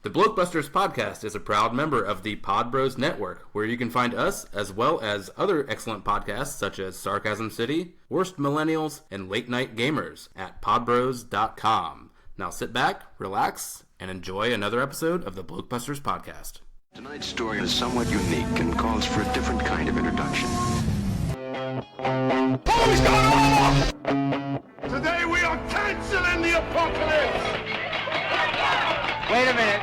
The Blokebusters podcast is a proud member of the Pod Bros Network, where you can find us as well as other excellent podcasts such as Sarcasm City, Worst Millennials, and Late Night Gamers at podbros.com. Now sit back, relax, and enjoy another episode of the Blokebusters podcast. Tonight's story is somewhat unique and calls for a different kind of introduction. Who's going on? Today we are canceling the apocalypse! Wait a minute.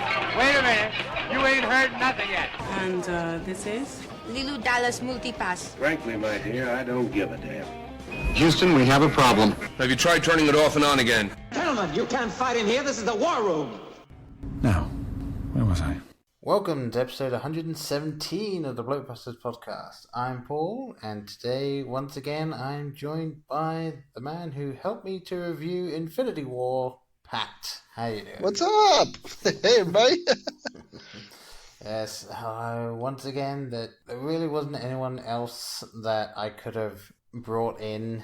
You ain't heard nothing yet. And this is? Lilu Dallas Multipass. Frankly, my dear, I don't give a damn. Houston, we have a problem. Have you tried turning it off and on again? Gentlemen, you can't fight in here. This is the war room. Now, where was I? Welcome to episode 117 of the Blokebusters podcast. I'm Paul, and today, once again, I'm joined by the man who helped me to review Infinity War, Pat. How you doing? What's up? Hey, everybody. Yes, once again, that there really wasn't anyone else that I could have brought in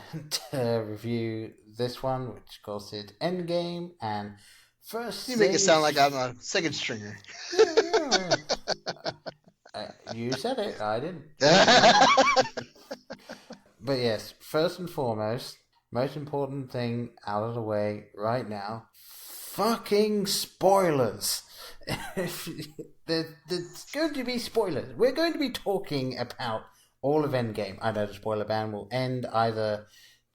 to review this one, which of course is Endgame, and first You make it sound like I'm a second stringer. You said it, I didn't. But yes, first and foremost, most important thing out of the way right now, fucking spoilers. There's going to be spoilers. We're going to be talking about all of Endgame. I know the spoiler ban will end either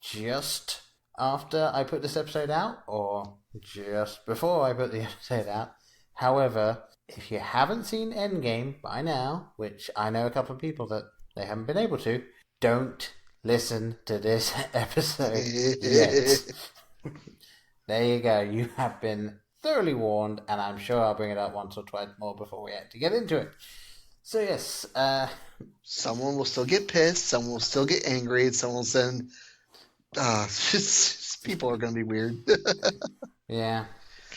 just after I put this episode out or just before I put the episode out. However, if you haven't seen Endgame by now, which I know a couple of people that they haven't been able to, don't listen to this episode yet. There you go. You have been thoroughly warned, and I'm sure I'll bring it up once or twice more before we actually get into it. So yes, someone will still get pissed, someone will still get angry, and someone will send... people are going to be weird. Yeah,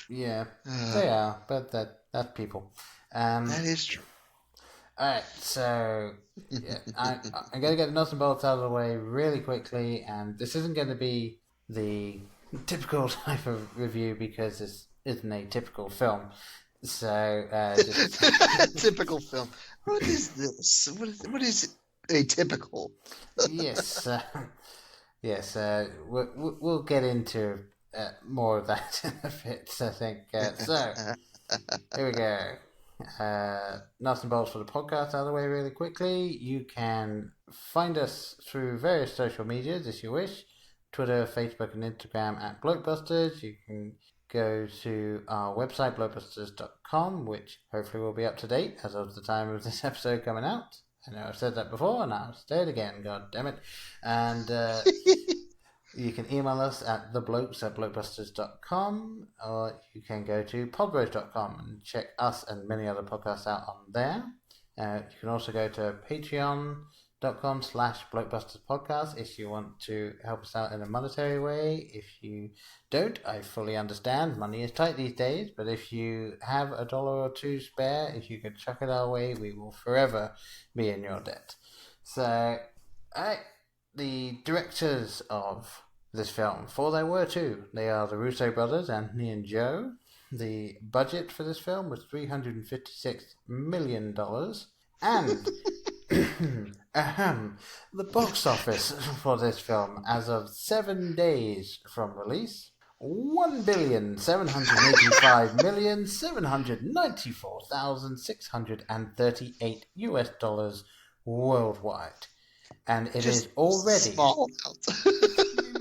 they are, but that's people. That is true. Alright, so yeah, I'm going to get the nuts and bolts out of the way really quickly, and this isn't going to be the typical type of review because this isn't a typical film. So, typical film. What is this? What is atypical? Yes. We'll get into more of that in a bit, I think. So, here we go. Nuts and bolts for the podcast out of the way really quickly. You can find us through various social medias if you wish. Twitter, Facebook, and Instagram at Blokebusters. You can go to our website, blokebusters.com, which hopefully will be up to date as of the time of this episode coming out. I know I've said that before, and I'll say it again, god damn it. And you can email us at theblokes@blokebusters.com, or you can go to podbros.com and check us and many other podcasts out on there. You can also go to patreon.com/blokebusterspodcast if you want to help us out in a monetary way. If you don't, I fully understand. Money is tight these days, but if you have $1 or $2 spare, if you could chuck it our way, we will forever be in your debt. So, the directors of this film, for there were two, they are the Russo brothers, Anthony and Joe. The budget for this film was $356 million, and the box office for this film as of 7 days from release, $1,795,794,638 worldwide. And it is already small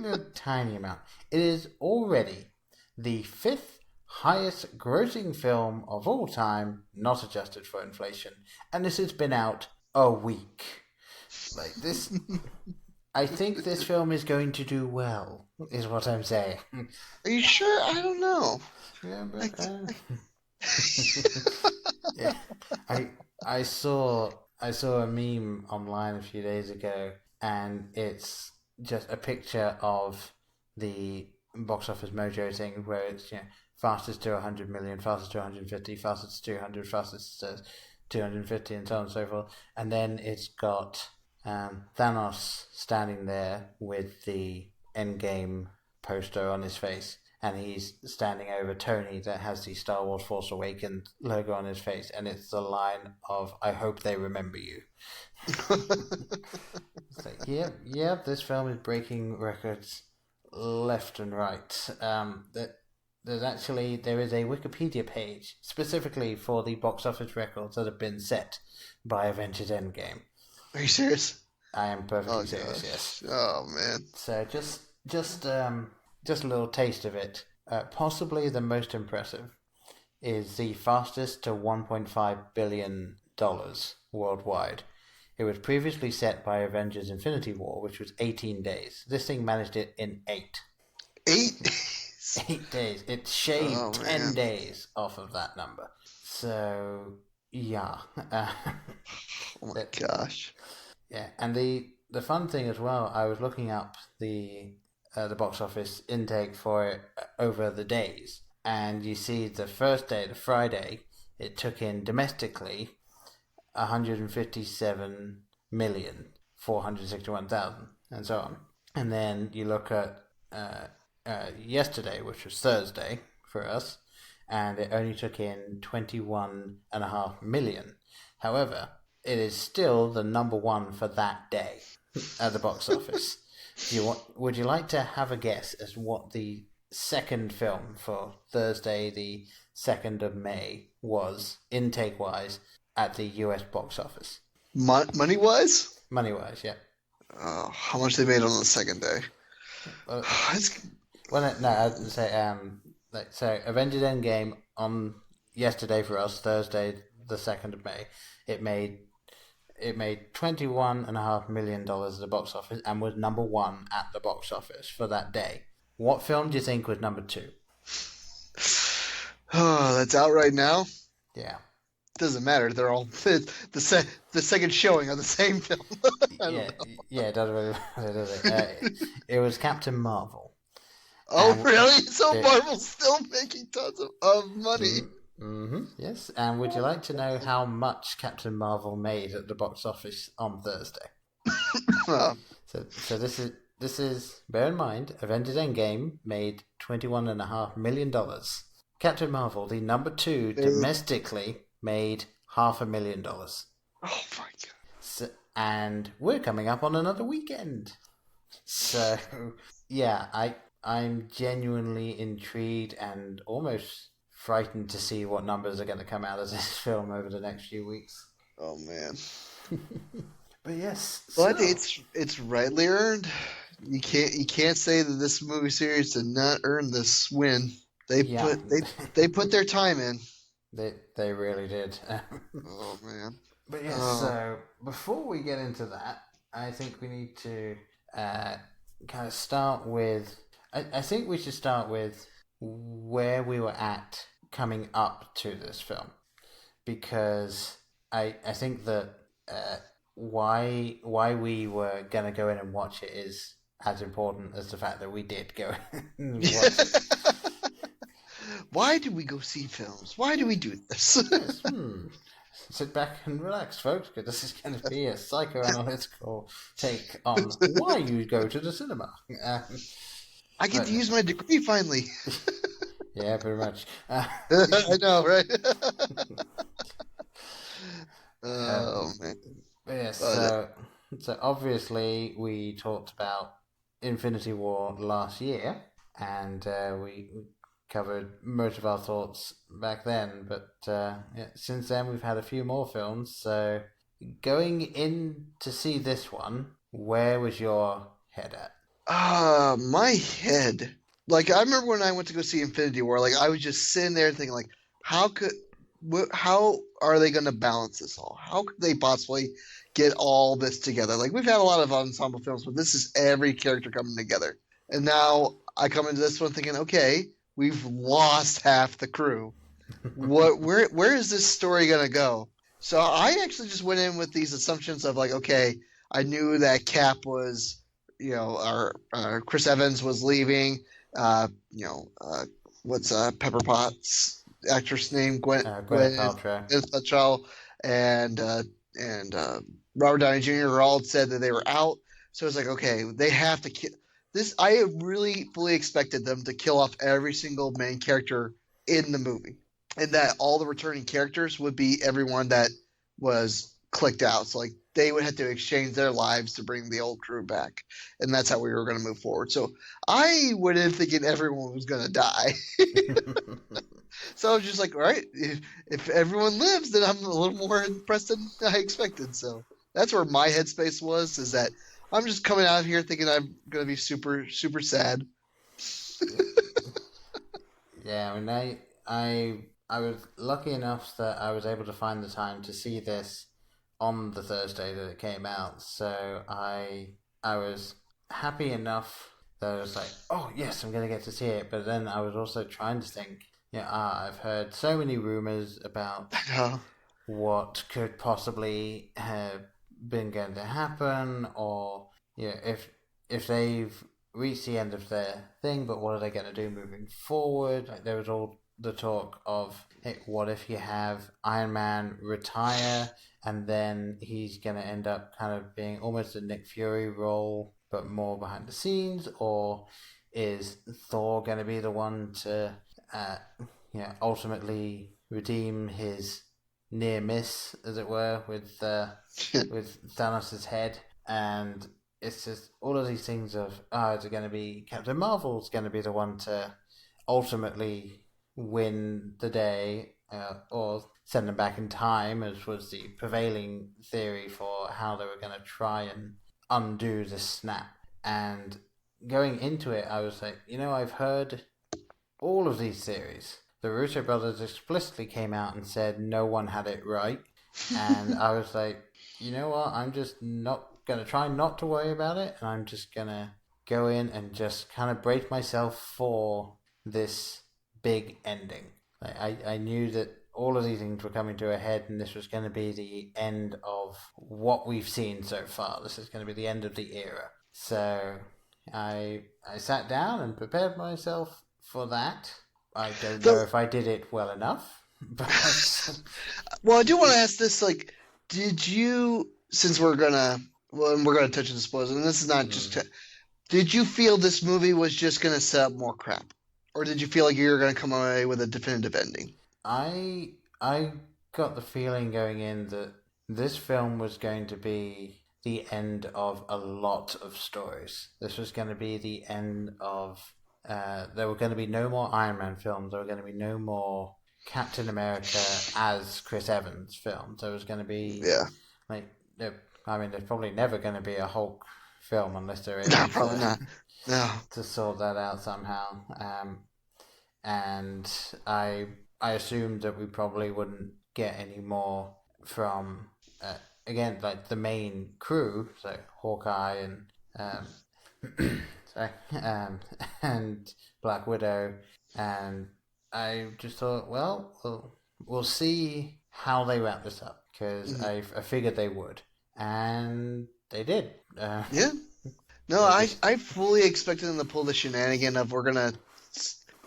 a tiny amount. It is already the 5th highest grossing film of all time, not adjusted for inflation. And this has been out a week. Like this, I think this film is going to do well, is what I'm saying. Are you sure? I don't know. Yeah, but yeah. I saw a meme online a few days ago, and it's just a picture of the box office mojo thing where it's, fastest to 100 million, fastest to 150, fastest to 200, fastest to 250, and so on and so forth. And then it's got Thanos standing there with the Endgame poster on his face. and he's standing over Tony that has the Star Wars Force Awakens logo on his face, and it's the line of "I hope they remember you." It's like, yeah, this film is breaking records left and right. There is a Wikipedia page specifically for the box office records that have been set by Avengers Endgame. Are you serious? I am perfectly serious. Yes. Oh man. So just a little taste of it. Possibly the most impressive is the fastest to $1.5 billion worldwide. It was previously set by Avengers Infinity War, which was 18 days. This thing managed it in 8. 8 days? 8 days. It shaved 10 days off of that number. So, yeah. Oh my gosh. Yeah, and the fun thing as well, I was looking up the box office intake for it over the days, and you see the first day, the Friday, it took in domestically 157,461,000, and so on. And then you look at yesterday, which was Thursday for us, and it only took in 21.5 million. However, it is still the number one for that day at the box office. Would you like to have a guess as what the second film for Thursday, the 2nd of May, was intake-wise at the US box office? Money-wise? Money-wise, yeah. How much they made on the second day? I would say so Avengers Endgame on yesterday for us, Thursday, the 2nd of May, it made $21.5 million at the box office and was number one at the box office for that day. What film do you think was number 2? Oh, that's out right now? Yeah. Doesn't matter. They're all the second showing of the same film. It doesn't really matter, does it? It was Captain Marvel. Oh, really? So Marvel's still making tons of money. Mm-hmm. Yes. And would you like to know how much Captain Marvel made at the box office on Thursday? So this is bear in mind, Avengers Endgame made $21.5 million. Captain Marvel, the number 2 domestically, made $500,000. Oh my god! So, and we're coming up on another weekend. So yeah, I'm genuinely intrigued and almost frightened to see what numbers are going to come out of this film over the next few weeks. Oh man! But yes, but it's rightly earned. You can't say that this movie series did not earn this win. They put their time in. They really did. Oh man! But yes, so before we get into that, I think we need to kind of start with. I think we should start with where we were at coming up to this film, because I think that why we were gonna go in and watch it is as important as the fact that we did go and watch it. Why do we go see films? Why do we do this? Yes, sit back and relax, folks, because this is going to be a psychoanalytical take on why you go to the cinema. I get to use my degree finally. Yeah, pretty much. I know, right? Oh, man. Yes, so obviously we talked about Infinity War last year, and we covered most of our thoughts back then, but since then we've had a few more films. So going in to see this one, where was your head at? My head, like, I remember when I went to go see Infinity War, like, I was just sitting there thinking, like, how are they going to balance this all? How could they possibly get all this together? Like, we've had a lot of ensemble films, but this is every character coming together. And now I come into this one thinking, okay, we've lost half the crew. Where is this story going to go? So I actually just went in with these assumptions of, like, okay, I knew that Cap was, our Chris Evans was leaving. What's Pepper Potts actress name? Gwyneth Paltrow and Robert Downey Jr. all said that they were out. So it's like, okay, they have to. I really fully expected them to kill off every single main character in the movie, and that all the returning characters would be everyone that was clicked out. So like they would have to exchange their lives to bring the old crew back, and that's how we were going to move forward. So I went in thinking everyone was going to die. So I was just like, all right, if everyone lives, then I'm a little more impressed than I expected. So that's where my headspace was, is that I'm just coming out of here thinking I'm going to be super, super sad. Yeah, I mean, I was lucky enough that I was able to find the time to see this on the Thursday that it came out. So I was happy enough that I was like, oh yes, I'm going to get to see it. But then I was also trying to think, I've heard so many rumors about what could possibly have been going to happen, or if they've reached the end of their thing, but what are they going to do moving forward? Like, there was all the talk of, hey, what if you have Iron Man retire and then he's going to end up kind of being almost a Nick Fury role, but more behind the scenes? Or is Thor going to be the one to ultimately redeem his near miss, as it were, with Thanos' head? And it's just all of these things of, is it going to be Captain Marvel's going to be the one to ultimately win the day, or send them back in time, as was the prevailing theory for how they were going to try and undo the snap. And going into it, I was like, I've heard all of these theories. The Russo brothers explicitly came out and said no one had it right. And I was like, you know what? I'm just not going to try not to worry about it. And I'm just going to go in and just kind of brace myself for this big ending. Like, I knew that all of these things were coming to a head, and this was going to be the end of what we've seen so far. This is going to be the end of the era. So I sat down and prepared myself for that. I don't know if I did it well enough. But... Well, I do want to ask this, like, did you, since we're going to touch on the spoilers, and this is not just, did you feel this movie was just going to set up more crap? Or did you feel like you were going to come away with a definitive ending? I got the feeling going in that this film was going to be the end of a lot of stories. This was going to be the end of... there were going to be no more Iron Man films. There were going to be no more Captain America as Chris Evans films. There was going to be... there's probably never going to be a Hulk film unless there is... No, probably not. No. To sort that out somehow. And I assumed that we probably wouldn't get any more from, again, like the main crew, so Hawkeye and and Black Widow, and I just thought, well, we'll see how they wrap this up, because I figured they would, and they did. Yeah. No, I fully expected them to pull the shenanigan of, we're gonna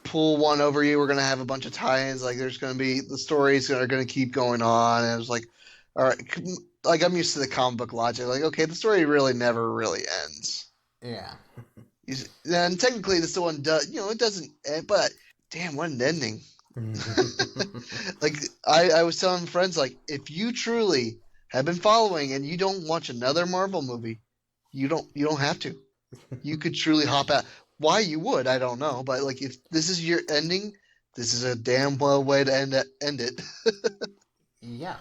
pull one over you, we're gonna have a bunch of tie-ins, like there's gonna be, the stories are gonna keep going on, and I was like, all right, like I'm used to the comic book logic, like, okay, the story really never really ends. Yeah. And technically this one does, it doesn't end, but damn, what an ending. Like I was telling friends, like, if you truly have been following and you don't watch another Marvel movie, you don't have to. You could truly hop out. Why you would, I don't know, but like, if this is your ending, this is a damn well way to end it. Yeah.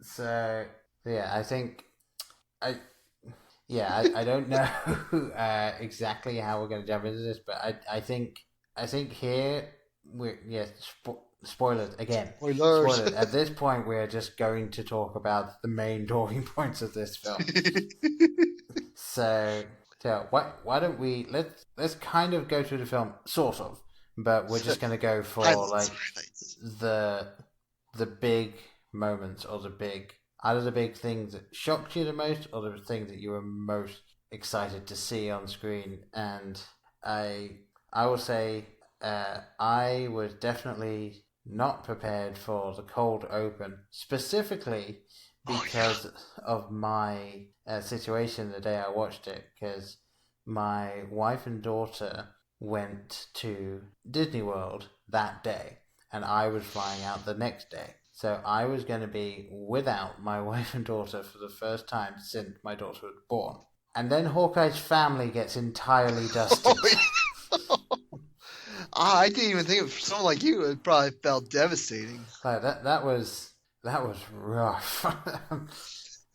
So yeah, I think I don't know exactly how we're going to jump into this, but I think here we're spoilers again. Spoilers. At this point, we're just going to talk about the main talking points of this film. So why don't we let's kind of go through the film, sort of, but we're just going to go for like the big moments, or either the big things that shocked you the most, or the things that you were most excited to see on screen. And I will say I was definitely not prepared for the cold open, specifically because of my situation the day I watched it, because my wife and daughter went to Disney World that day, and I was flying out the next day. So I was going to be without my wife and daughter for the first time since my daughter was born. And then Hawkeye's family gets entirely dusted. I didn't even think for someone like you, it probably felt devastating. Like that was rough.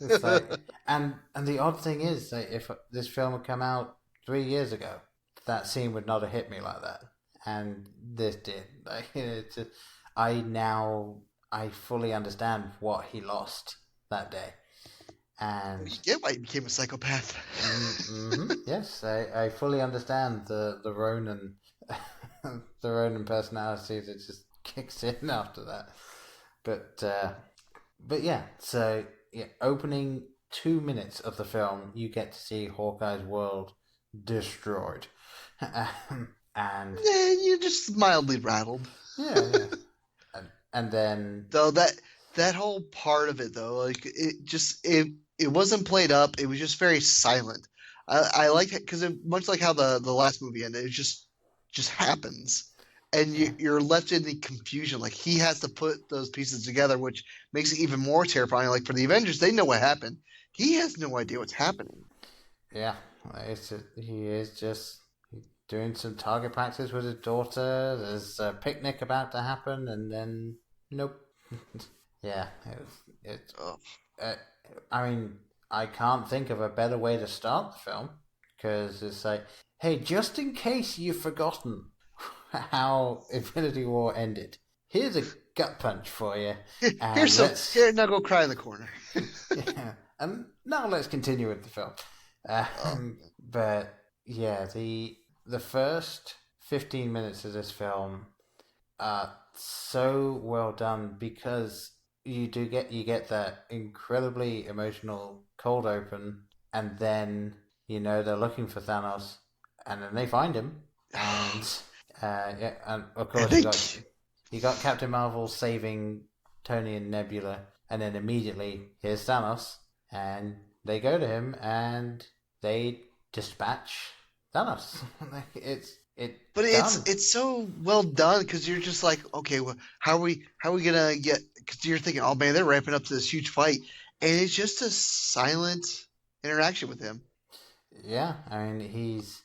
It's like, and the odd thing is that if this film had come out 3 years ago, that scene would not have hit me like that, and this did. Like, it's just, I fully understand what he lost that day, and You get why he became a psychopath. yes, I fully understand the Ronin, the Ronin personality that just kicks in after that. But yeah, so yeah, opening 2 minutes of the film, you get to see Hawkeye's world destroyed. And you're just mildly rattled. Yeah. And then though that whole part of it though, like it wasn't played up. It was just very silent. I liked it because much like how the last movie ended, it just happens, and you're left in the confusion. Like he has to put those pieces together, which makes it even more terrifying. Like for the Avengers, they know what happened. He has no idea what's happening. Yeah, he is just doing some target practice with his daughter. There's a picnic about to happen, and then nope. Yeah, I mean, I can't think of a better way to start the film, because it's like, hey, just in case you've forgotten how Infinity War ended, here's a gut punch for you. Here, now go cry in the corner. Yeah, and now let's continue with the film. But yeah, the first 15 minutes of this film are so well done, because you get that incredibly emotional cold open, and then they're looking for Thanos, and then they find him, and and of course you got Captain Marvel saving Tony and Nebula, and then immediately here's Thanos, and they go to him and they dispatch Thanos. It's so well done, because you're just like, okay, well, how are we gonna get? Because you're thinking, oh man, they're ramping up to this huge fight, and it's just a silent interaction with him. Yeah, I mean he's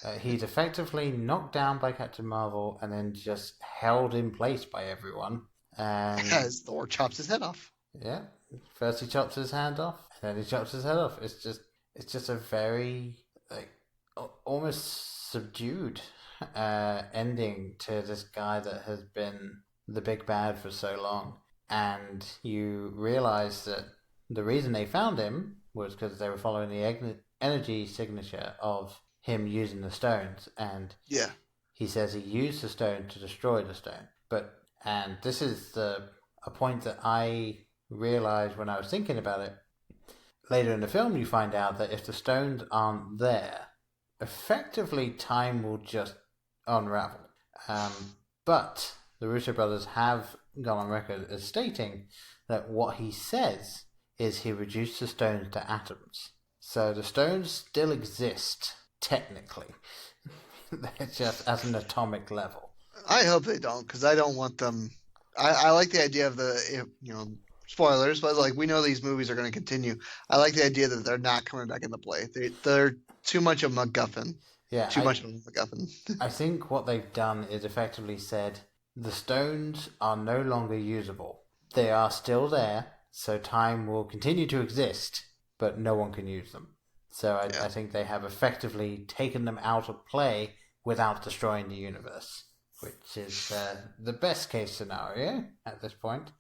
effectively knocked down by Captain Marvel, and then just held in place by everyone. As Thor chops his head off. Yeah, first he chops his hand off, and then he chops his head off. It's just a very almost subdued ending to this guy that has been the big bad for so long. And you realize that the reason they found him was because they were following the energy signature of him using the stones. And he says he used the stone to destroy the stone. And this is a point that I realized when I was thinking about it. Later in the film, you find out that if the stones aren't there, effectively time will just unravel. But the Russo brothers have gone on record as stating that what he says is he reduced the stones to atoms. So the stones still exist, technically. They're just at an atomic level. I hope they don't, because I don't want them... I like the idea of spoilers, but like we know these movies are going to continue. I like the idea that they're not coming back into play. They're too much of a MacGuffin. Yeah, too much of a MacGuffin. I think what they've done is effectively said the stones are no longer usable. They are still there, so time will continue to exist, but no one can use them. So I think they have effectively taken them out of play without destroying the universe, which is the best case scenario at this point.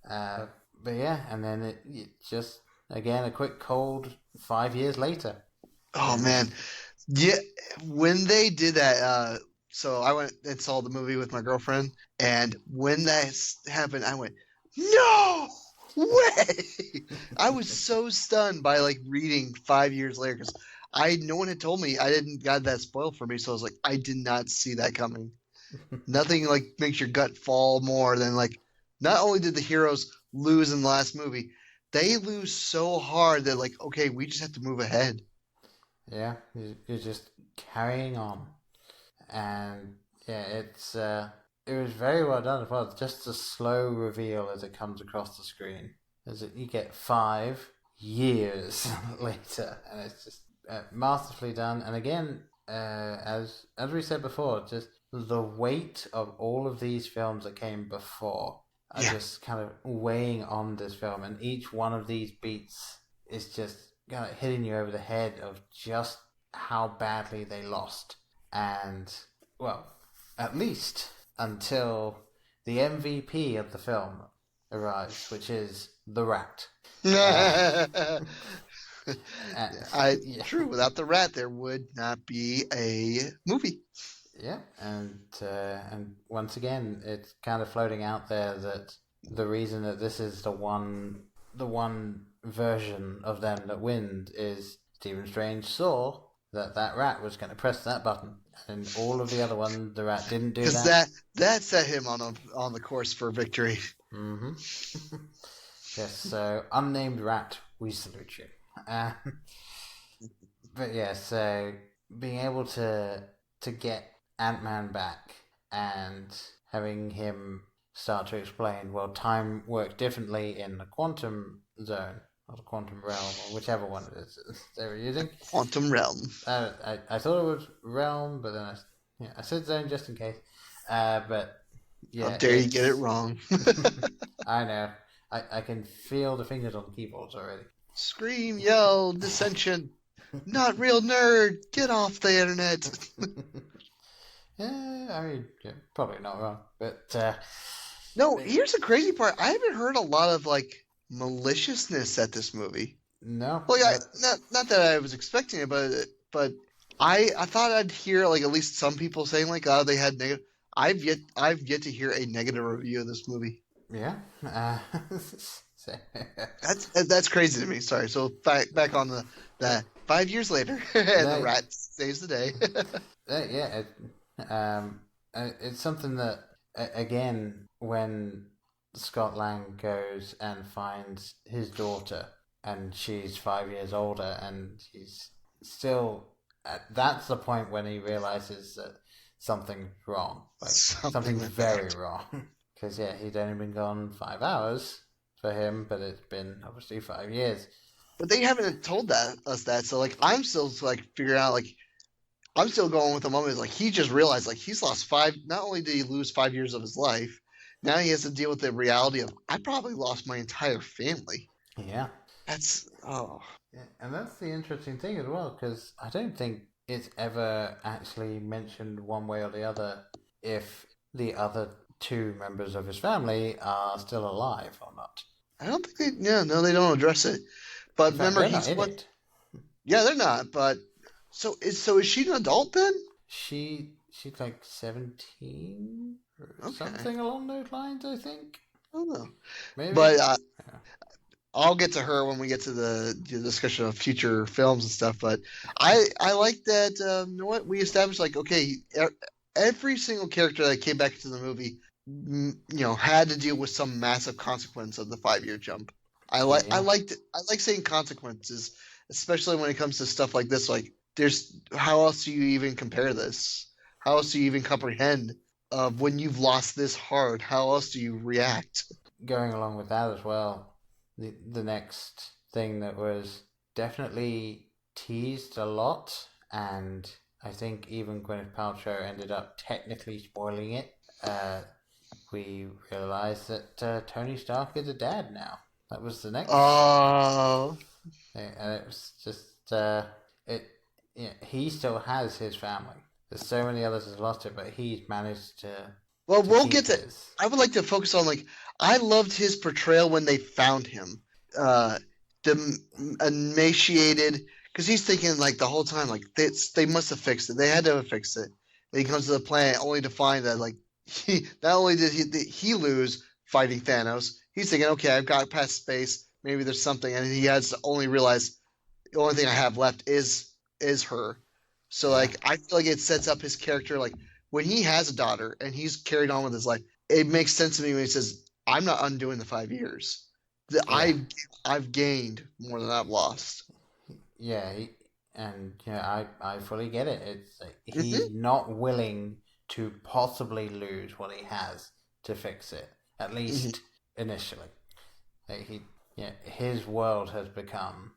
But yeah, and then it just, again, a quick cold 5 years later. Oh, man. Yeah, when they did that, so I went and saw the movie with my girlfriend, and when that happened, I went, no way! I was so stunned by, reading 5 years later, because no one had told me. I didn't got that spoiled for me, so I was like, I did not see that coming. Nothing, makes your gut fall more than, not only did the heroes lose in the last movie, they lose so hard that okay, we just have to move ahead. Yeah, you're just carrying on. And yeah, it was very well done as well. Just a slow reveal as it comes across the screen. As you get 5 years later, and it's just masterfully done. And again, as we said before, just the weight of all of these films that came before are just kind of weighing on this film, and each one of these beats is just kind of hitting you over the head of just how badly they lost. And, well, at least until the MVP of the film arrives, which is the rat. True. Without the rat, there would not be a movie. Yeah, and once again, it's kind of floating out there that the reason that this is the one version of them that wins is Stephen Strange saw that rat was going to press that button, and all of the other ones, the rat didn't do that. Because that set him on the course for victory. Mm-hmm. Yes, so unnamed rat, we salute you. But yeah, so being able to get Ant-Man back and having him start to explain, well, time works differently in the quantum zone, or the quantum realm, or whichever one it is they were using. Quantum realm. I thought it was realm, but then I said zone just in case. But yeah, how dare you get it wrong? I know. I can feel the fingers on the keyboards already. Scream, yell, dissension. Not real nerd. Get off the internet. Yeah, I mean, probably not wrong, but no. Here's the crazy part. I haven't heard a lot of maliciousness at this movie. No. Well, not that I was expecting it, but I thought I'd hear at least some people saying they had negative. I've yet to hear a negative review of this movie. Yeah. That's crazy to me. Sorry. So back on the 5 years later, and the rat saves the day. Yeah. It's something that, again, when Scott Lang goes and finds his daughter, and she's 5 years older, and he's still... that's the point when he realizes that something's wrong. Something's very wrong. Because, he'd only been gone 5 hours for him, but it's been, obviously, 5 years. But they haven't told us that, so, I'm still, figuring out, I'm still going with the moment. He just realized, he's lost 5... Not only did he lose 5 years of his life, now he has to deal with the reality of, I probably lost my entire family. Yeah. That's... Oh. Yeah, and that's the interesting thing as well, because I don't think it's ever actually mentioned one way or the other if the other 2 members of his family are still alive or not. I don't think they... Yeah, no, they don't address it. But remember, he's... Yeah, they're not, but... So is she an adult then? She's 17 or something along those lines, I think. I don't know. Maybe. But I'll get to her when we get to the discussion of future films and stuff. But I like that. You know what? We established every single character that came back to the movie, had to deal with some massive consequence of the 5-year jump. I like saying consequences, especially when it comes to stuff like this. How else do you even compare this? How else do you even comprehend when you've lost this hard? How else do you react? Going along with that as well, the next thing that was definitely teased a lot, and I think even Gwyneth Paltrow ended up technically spoiling it. We realized that Tony Stark is a dad now. That was the next. Oh. And it was just he still has his family. There's so many others that lost it, but he's managed to. Well, we'll get to. I would like to focus on I loved his portrayal when they found him, the emaciated, because he's thinking the whole time they must have fixed it. They had to have fixed it. And he comes to the planet only to find that he not only did he lose fighting Thanos, he's thinking, okay, I've got past space. Maybe there's something, and he has to only realize the only thing I have left is her. So I feel it sets up his character when he has a daughter and he's carried on with his life. It makes sense to me when he says, "I'm not undoing the 5 years. I've gained more than I've lost." Yeah, I fully get it. It's like he's not willing to possibly lose what he has to fix it, at least initially. Like his world has become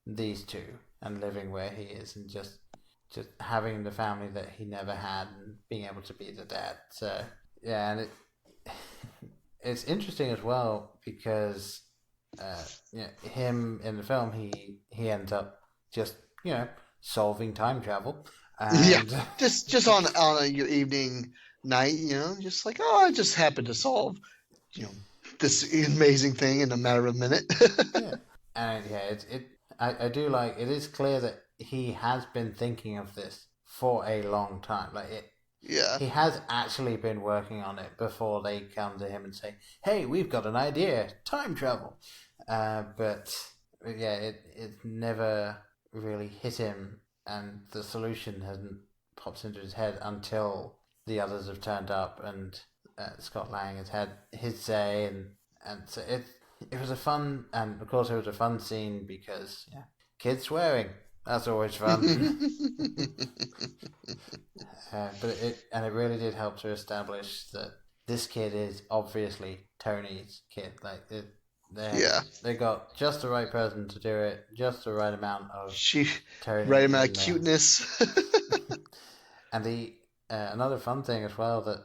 these two and living where he is and just having the family that he never had and being able to be the dad. So yeah, and it's interesting as well because him in the film he ends up just solving time travel. And just on a evening night, just like, I just happened to solve this amazing thing in a matter of a minute. And I do like it is clear that he has been thinking of this for a long time. He has actually been working on it before they come to him and say, "Hey, we've got an idea, time travel." But it never really hit him, and the solution hasn't popped into his head until the others have turned up and Scott Lang has had his say, and so it was a fun, and of course it was a fun scene because kids swearing, that's always fun. But it really did help to establish that this kid is obviously Tony's kid. They got just the right person to do it, just the right amount of Tony, right amount of cuteness. And the another fun thing as well that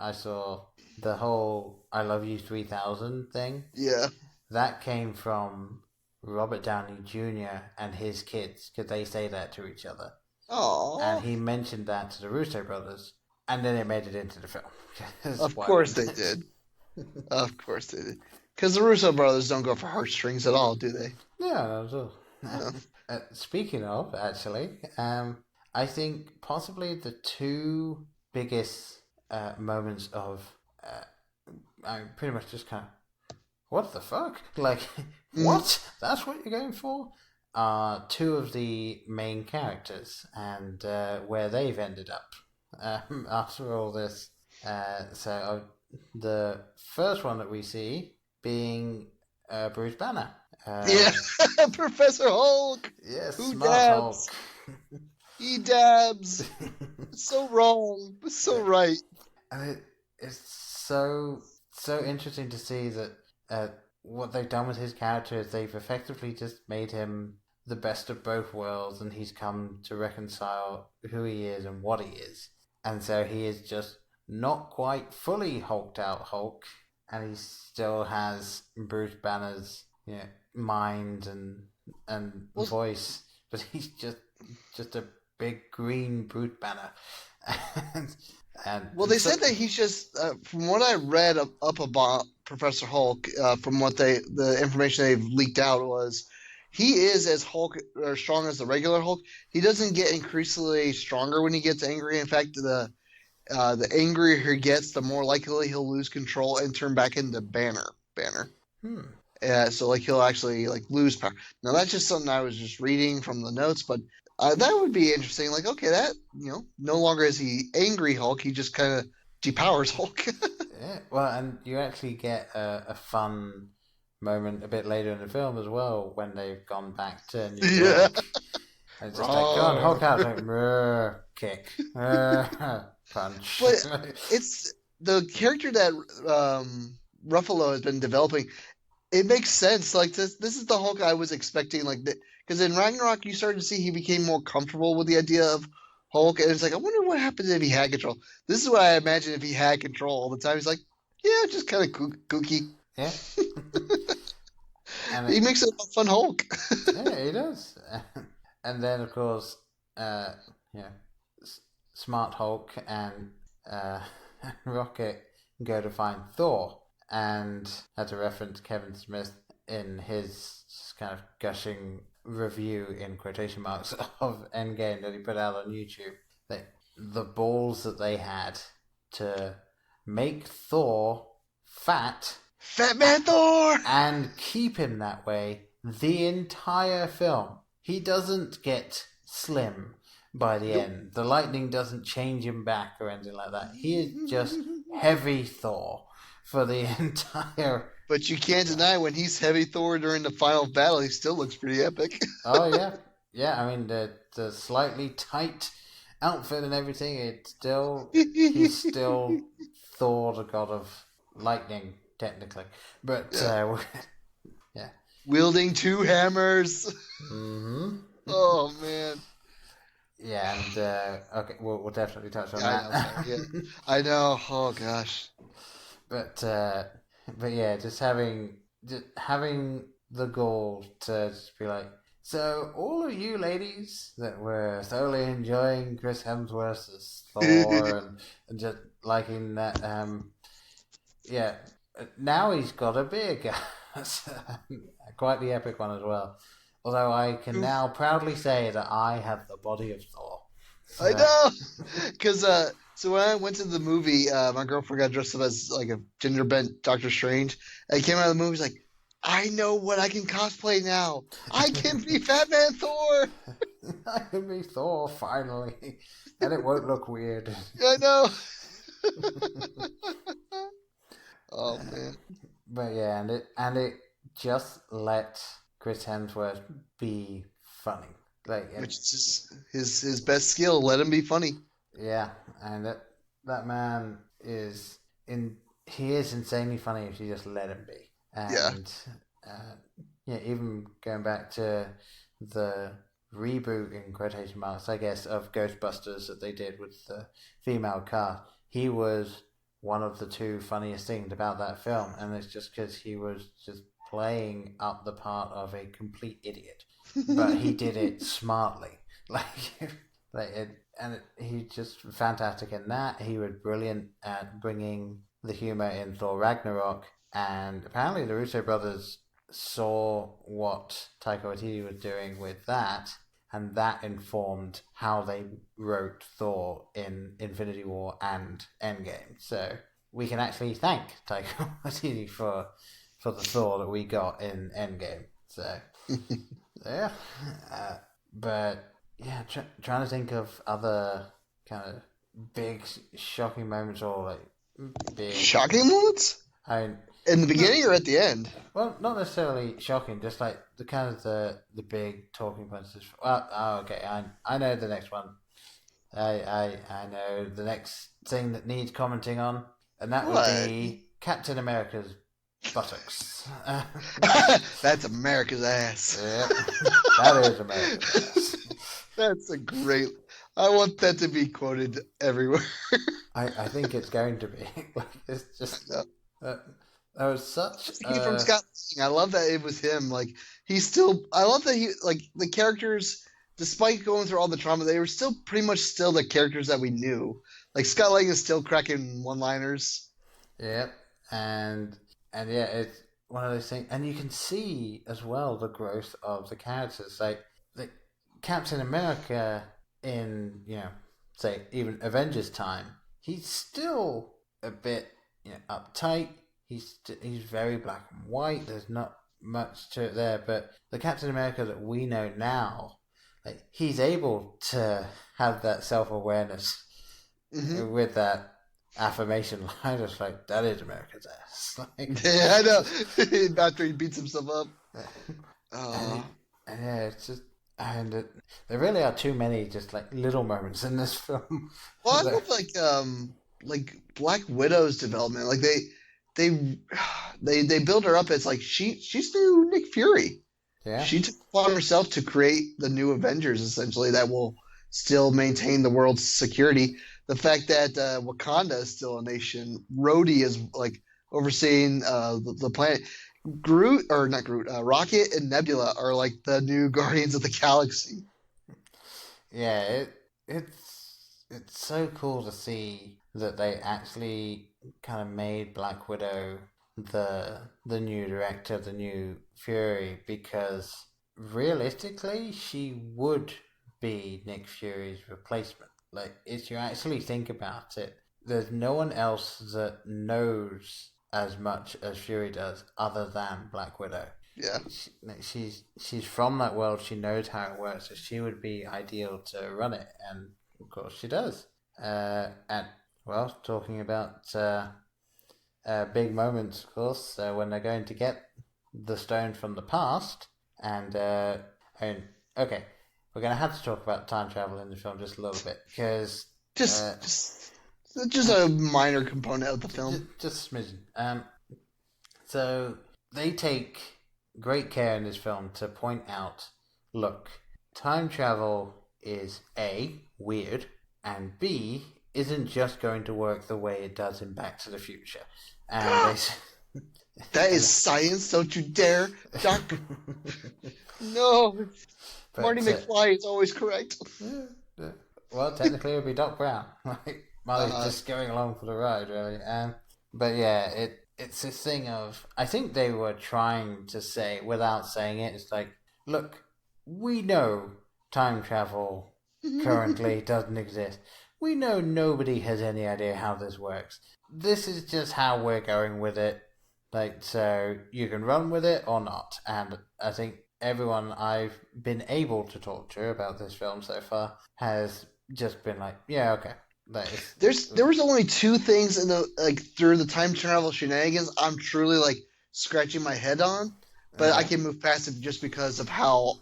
I saw, the whole "I love you 3000" thing. Yeah, that came from Robert Downey Jr. and his kids, because they say that to each other. Oh, and he mentioned that to the Russo brothers, and then it made it into the film. Of course they did. Of course they did. Because the Russo brothers don't go for heartstrings at all, do they? Yeah, that's all. Speaking of, actually, I think possibly the two biggest moments of I pretty much just kind of, what the fuck? What? That's what you're going for? Two of the main characters and where they've ended up after all this. So the first one that we see being Bruce Banner. Professor Hulk. Yes, who Smart dabs? Hulk. He dabs. It's so wrong, but so right. And it's so interesting to see that what they've done with his character is they've effectively just made him the best of both worlds, and he's come to reconcile who he is and what he is. And so he is just not quite fully hulked out Hulk, and he still has Bruce Banner's mind and voice, but he's just a big green Bruce Banner. Well, they said that he's just, from what I read up about Professor Hulk, from what the information they've leaked out was, he is as Hulk or strong as the regular Hulk. He doesn't get increasingly stronger when he gets angry. In fact, the angrier he gets, the more likely he'll lose control and turn back into Banner. So he'll actually lose power. Now that's just something I was just reading from the notes, but that would be interesting. Okay, that no longer is he angry Hulk. He just kind of depowers Hulk. Yeah, well, and you actually get a fun moment a bit later in the film as well when they've gone back to New York. And it's just go on, Hulk out, kick, punch. But it's the character that Ruffalo has been developing. It makes sense. This is the Hulk I was expecting. Because in Ragnarok, you started to see he became more comfortable with the idea of Hulk, and it's I wonder what happens if he had control. This is what I imagine if he had control all the time. He's just kind of kooky. Yeah. And he makes it a fun Hulk. Yeah, he does. And then, of course, Smart Hulk and Rocket go to find Thor. And as a reference, Kevin Smith, in his kind of gushing review, in quotation marks, of Endgame that he put out on YouTube, the balls that they had to make Thor fat man Thor, and keep him that way the entire film. He doesn't get slim by the end. The lightning doesn't change him back or anything like that. He is just heavy Thor for the entire... But you can't deny when he's heavy Thor during the final battle, he still looks pretty epic. Oh, yeah. yeah, I mean the slightly tight outfit and everything. He's still Thor, the god of lightning, technically. But yeah, wielding 2 hammers. mm-hmm. Oh man. Yeah, and okay, we'll definitely touch on Yeah, that. I know. Oh gosh. But yeah, just having the goal to just be like, so all of you ladies that were thoroughly enjoying Chris Hemsworth as Thor and just liking that, yeah, now he's got a beard, guys. Quite the epic one as well. Although I can now proudly say that I have the body of Thor. So. I know, because so when I went to the movie, my girlfriend got dressed up as like a gender bent Doctor Strange. And I came out of the movie, like, I know what I can cosplay now. I can be Fat Man Thor. I can be Thor finally, and it won't look weird. I know. Oh man. But yeah, and it just let Chris Hemsworth be funny. Which is just his best skill. Let him be funny. Yeah, and that man is he is insanely funny if you just let him be. And yeah, even going back to the reboot in quotation marks, I guess, of Ghostbusters that they did with the female cast, he was one of the 2 funniest things about that film, and it's just because he was just playing up the part of a complete idiot. But he did it smartly, he's just fantastic in that. He was brilliant at bringing the humor in Thor Ragnarok, and apparently the Russo brothers saw what Taika Waititi was doing with that, and that informed how they wrote Thor in Infinity War and Endgame. So we can actually thank Taika Waititi for the Thor that we got in Endgame. So. Yeah, but yeah, trying to think of other kind of big shocking moments or like big shocking moments. In the beginning or at the end? Well, not necessarily shocking, just like the kind of the big talking points. Okay, I know the next one. I know the next thing that needs commenting on, and that would be Captain America's buttocks. That's America's ass. Yeah, that is America's ass. That's a great. I want that to be quoted everywhere. I think it's going to be. It's just that was such. From Scott Lang. I love that it was him. Like he's still. I love that he like the characters. Despite going through all the trauma, they were still pretty much still the characters that we knew. Like Scott Lang is still cracking one-liners. Yep, and yeah, it's one of those things, and you can see as well the growth of the characters. Like Captain America in, say even Avengers time, he's still a bit uptight. He's very black and white. There's not much to it there, but the Captain America that we know now, like he's able to have that self-awareness with that affirmation line. It's like, that is America's ass. Yeah, I know. After he beats himself up. And yeah, it's just, and there really are too many just like little moments in this film. Well, I love like Black Widow's development. Like they build her up as like she's new Nick Fury. Yeah, she took upon herself to create the new Avengers, essentially, that will still maintain the world's security. The fact that Wakanda is still a nation, Rhodey is like overseeing the planet. Rocket and Nebula are like the new Guardians of the Galaxy. Yeah, it's so cool to see that they actually kind of made Black Widow the new director, the new Fury, because realistically she would be Nick Fury's replacement. Like, if you actually think about it, there's no one else that knows as much as Fury does other than Black Widow. Yeah. She's from that world. She knows how it works, so she would be ideal to run it, and of course she does. And, well, talking about big moments, of course, when they're going to get the stone from the past, and okay, we're going to have to talk about time travel in the film just a little bit, because... Just a minor component of the film. Just a smidgen. So, they take great care in this film to point out, look, time travel is A, weird, and B, isn't just going to work the way it does in Back to the Future. And that is science, don't you dare, Doc. No. But, Marty McFly is always correct. Well, technically it would be Doc Brown. Marty's just going along for the ride, really. But yeah, it's this thing of... I think they were trying to say, without saying it, it's like, look, we know time travel currently doesn't exist. We know nobody has any idea how this works. This is just how we're going with it. Like, so you can run with it or not. And I think everyone I've been able to talk to about this film so far has just been like, yeah, okay. There was only two things in the through the time travel shenanigans I'm truly scratching my head on, but I can move past it just because of how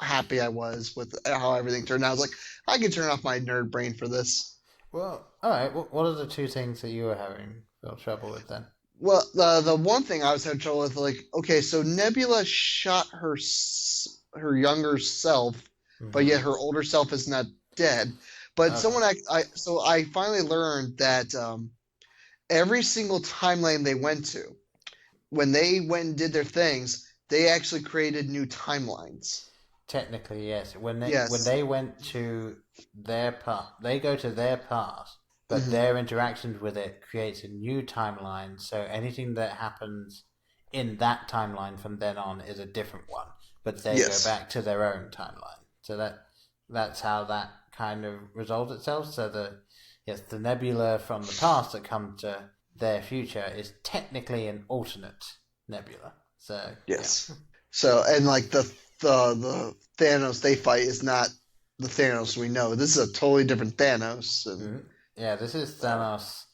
happy I was with how everything turned out. I was like, I can turn off my nerd brain for this. Well, all right. What are the two things that you were having trouble with then? Well, the one thing I was having trouble with, okay, so Nebula shot her younger self, but yet her older self is not dead. But I finally learned that every single timeline they went to, when they went and did their things, they actually created new timelines. Technically, yes. When they went to their past, they go to their past, but their interactions with it creates a new timeline. So anything that happens in that timeline from then on is a different one, but they go back to their own timeline. So that's how that kind of resolves itself. So the Nebula from the past that come to their future is technically an alternate Nebula. So yes. Yeah. So and the Thanos they fight is not the Thanos we know. This is a totally different Thanos. And... Yeah, this is Thanos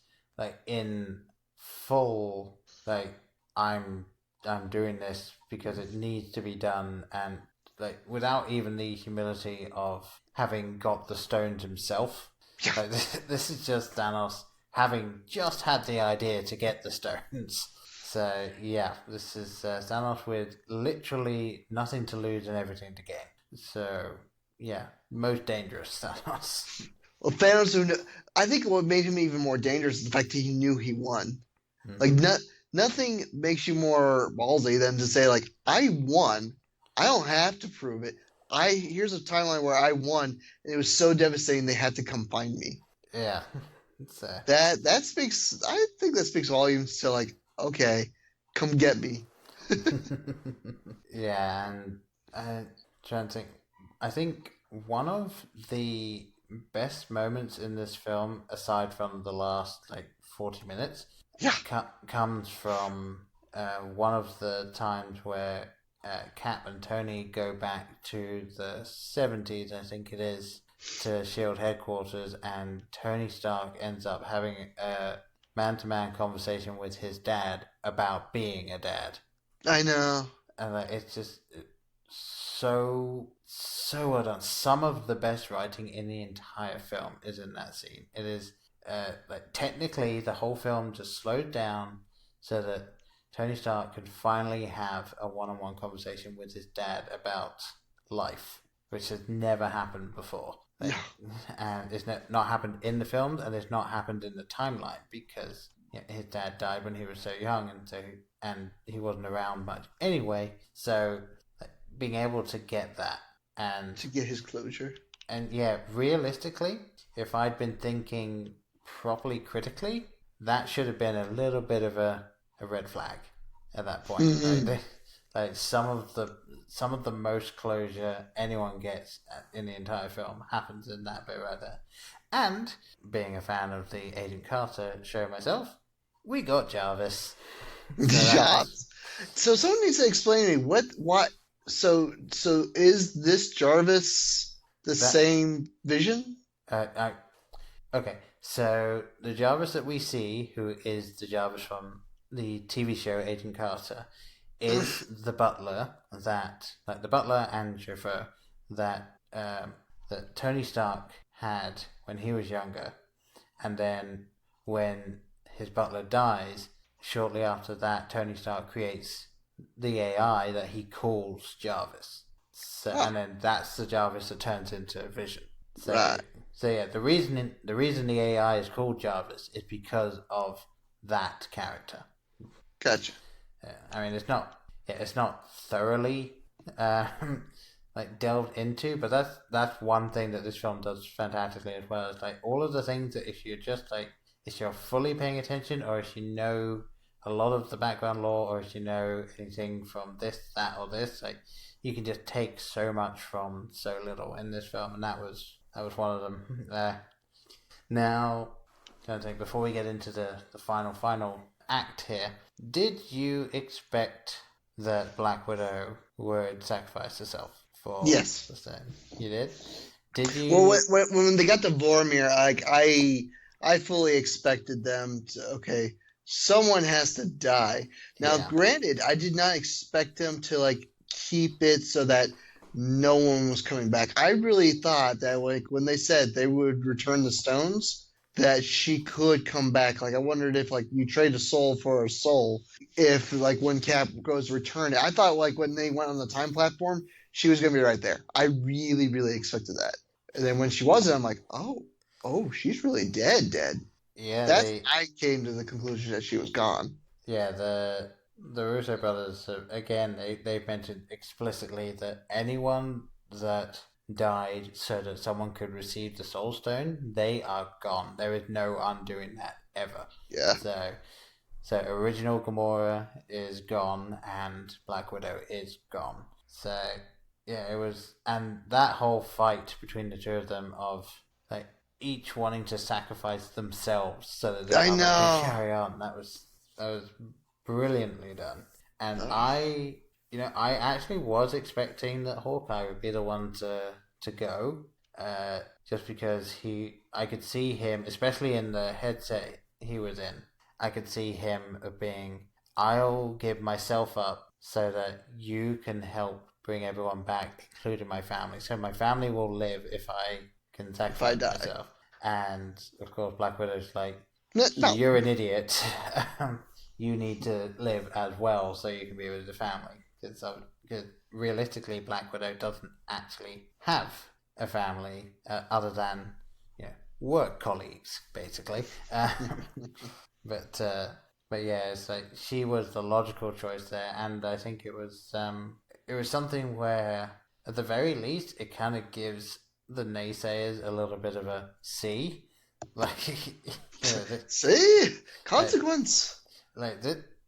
in full I'm doing this because it needs to be done, and without even the humility of having got the stones himself. Yeah. This is just Thanos having just had the idea to get the stones. So yeah, this is Thanos with literally nothing to lose and everything to gain. So yeah, most dangerous Thanos. Well, Thanos, I think what made him even more dangerous is the fact that he knew he won. Nothing makes you more ballsy than to say I won. I don't have to prove it. Here's a timeline where I won, and it was so devastating they had to come find me. Yeah, that speaks. I think that speaks volumes to okay, come get me. Yeah, and I'm trying to think. I think one of the best moments in this film, aside from the last 40 minutes, comes from one of the times where Cap and Tony go back to the 70s, I think it is, to S.H.I.E.L.D. headquarters, and Tony Stark ends up having a man-to-man conversation with his dad about being a dad. I know. And it's just so well done. Some of the best writing in the entire film is in that scene. It is technically the whole film just slowed down so that Tony Stark could finally have a one-on-one conversation with his dad about life, which has never happened before. And it's not happened in the films, and it's not happened in the timeline because his dad died when he was so young, and he wasn't around much anyway. So being able to get that and to get his closure, and realistically, if I'd been thinking properly critically, that should have been a little bit of a red flag at that point. Mm-hmm. Some of the most closure anyone gets in the entire film happens in that bit right there. And being a fan of the Agent Carter show myself, we got Jarvis. So someone needs to explain to me what. So is this Jarvis the same Vision? Okay. So the Jarvis that we see, who is the Jarvis from the TV show Agent Carter, is the butler the butler and chauffeur that that Tony Stark had when he was younger, and then when his butler dies, shortly after that, Tony Stark creates the AI that he calls Jarvis. So, and then that's the Jarvis that turns into Vision. So, Right. So yeah, the reason the AI is called Jarvis is because of that character. Gotcha. I mean, it's not thoroughly like delved into, but that's one thing that this film does fantastically as well. It's like all of the things that if you're fully paying attention, or if you know a lot of the background lore, or if you know anything from this, that, or this, like you can just take so much from so little in this film, and that was one of them. Now, I think before we get into the final act here, did you expect that Black Widow would sacrifice herself for Yes. the thing? You did? Did you? Well, when they got to Vormir, I fully expected them to, okay, someone has to die. Now, granted, I did not expect them to, like, keep it so that no one was coming back. I really thought that, like, when they said they would return the stones, that she could come back. Like, I wondered if, like, you trade a soul for a soul, if, like, when Cap goes return it. I thought, like, when they went on the time platform, she was going to be right there. I really, really expected that. And then when she wasn't, I'm like, oh, she's really dead. Yeah, I came to the conclusion that she was gone. Yeah, the Russo brothers, again, they've mentioned explicitly that anyone that died so that someone could receive the Soul Stone, they are gone. There is no undoing that ever. Yeah. So original Gamora is gone and Black Widow is gone. So yeah, it was, and that whole fight between the two of them of like each wanting to sacrifice themselves so that they can carry on. That was brilliantly done. And I actually was expecting that Hawkeye would be the one to go, just because I could see him, especially in the headset he was in, I could see him being, I'll give myself up so that you can help bring everyone back, including my family. So my family will live if I can sacrifice myself. And of course, Black Widow's like, no. You're an idiot. You need to live as well so you can be with the family. Because realistically, Black Widow doesn't actually have a family other than work colleagues, basically. But yeah, it's like she was the logical choice there, and I think it was something where, at the very least, it kind of gives the naysayers a little bit of a C. Like, see? Consequence. Like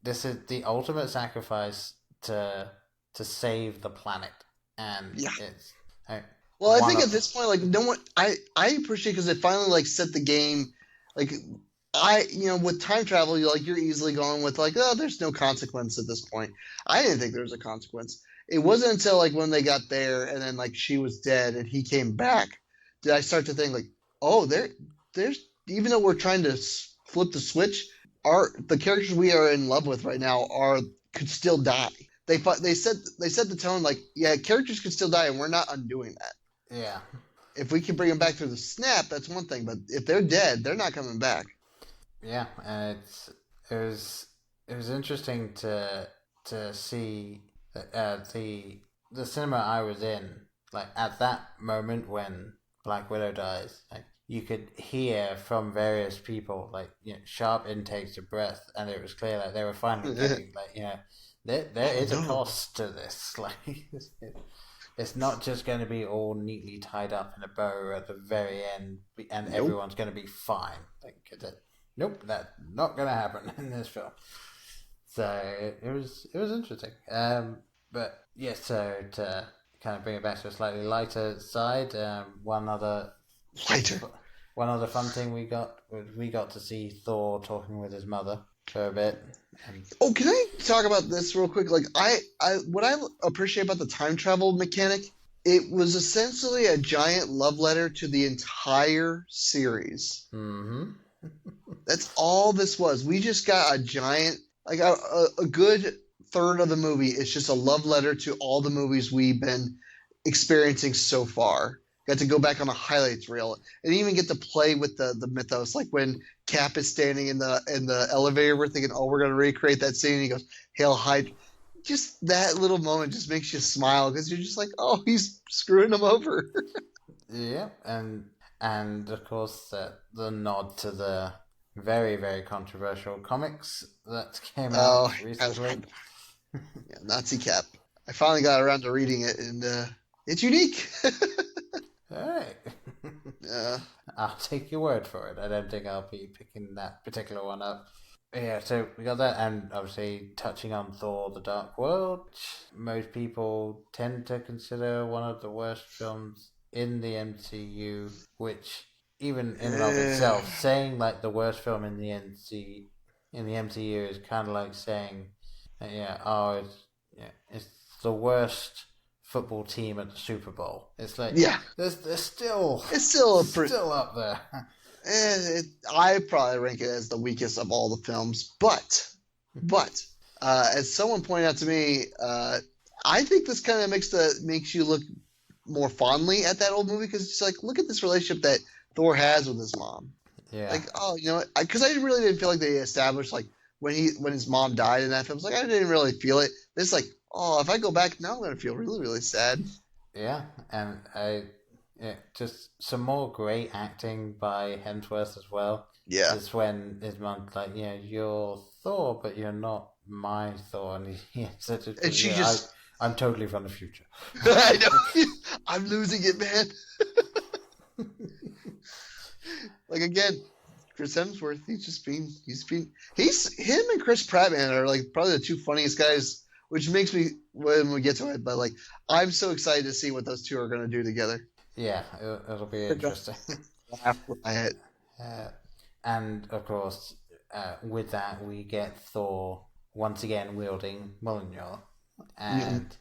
this is the ultimate sacrifice to save the planet, and it's. Well, I think at this point, like, no one. I appreciate because it finally like set the game. Like, with time travel, you're easily going with like, oh, there's no consequence at this point. I didn't think there was a consequence. It wasn't until like when they got there and then like she was dead and he came back, did I start to think like, oh, there's even though we're trying to flip the switch, the characters we are in love with right now could still die. They set the tone like, yeah, characters could still die and we're not undoing that. Yeah. If we can bring them back through the snap, that's one thing. But if they're dead, they're not coming back. Yeah, and it was interesting to see the cinema I was in, like at that moment when Black Widow dies, like you could hear from various people like sharp intakes of breath, and it was clear like they were finally thinking like there is a cost to this. Like it's not just going to be all neatly tied up in a bow at the very end, and everyone's going to be fine. Like nope, that's not going to happen in this film. So it was interesting. But yeah, so to kind of bring it back to a slightly lighter side, one other fun thing we got to see Thor talking with his mother for a bit. Oh, can I talk about this real quick? Like, what I appreciate about the time travel mechanic, it was essentially a giant love letter to the entire series. Mm-hmm. That's all this was. We just got a giant, like a good third of the movie is just a love letter to all the movies we've been experiencing so far. Got to go back on a highlights reel and even get to play with the mythos. Like when Cap is standing in the elevator, we're thinking, oh, we're gonna recreate that scene. And he goes, "Hail Hyde." Just that little moment just makes you smile because you're just like, oh, he's screwing him over. Yeah, and of course the nod to the very, very controversial comics that came out recently. Yeah, Nazi Cap. I finally got around to reading it, and it's unique. Alright. Yeah. I'll take your word for it. I don't think I'll be picking that particular one up. Yeah, so we got that, and obviously touching on Thor: The Dark World, which most people tend to consider one of the worst films in the MCU, which even in and of itself, saying like the worst film in the MCU is kind of like saying, it's the worst football team at the Super Bowl. It's like, it's still up there. I probably rank it as the weakest of all the films, but as someone pointed out to me, I think this kind of makes you look more fondly at that old movie because it's like, look at this relationship that Thor has with his mom. Yeah. Like, because I really didn't feel like they established like when his mom died in that film. It's like I didn't really feel it. It's like, oh, if I go back now, I'm gonna feel really, really sad. Yeah, and just some more great acting by Hemsworth as well. Yeah. Just when his mom's like, you're Thor, but you're not my Thor, and I'm totally from the future. I know. I'm losing it, man. Like again, Chris Hemsworth, him and Chris Pratt, man, are like probably the two funniest guys, which makes me, when we get to it, but like I'm so excited to see what those two are going to do together. Yeah, it'll be interesting. And of course, with that we get Thor once again wielding Mjolnir, and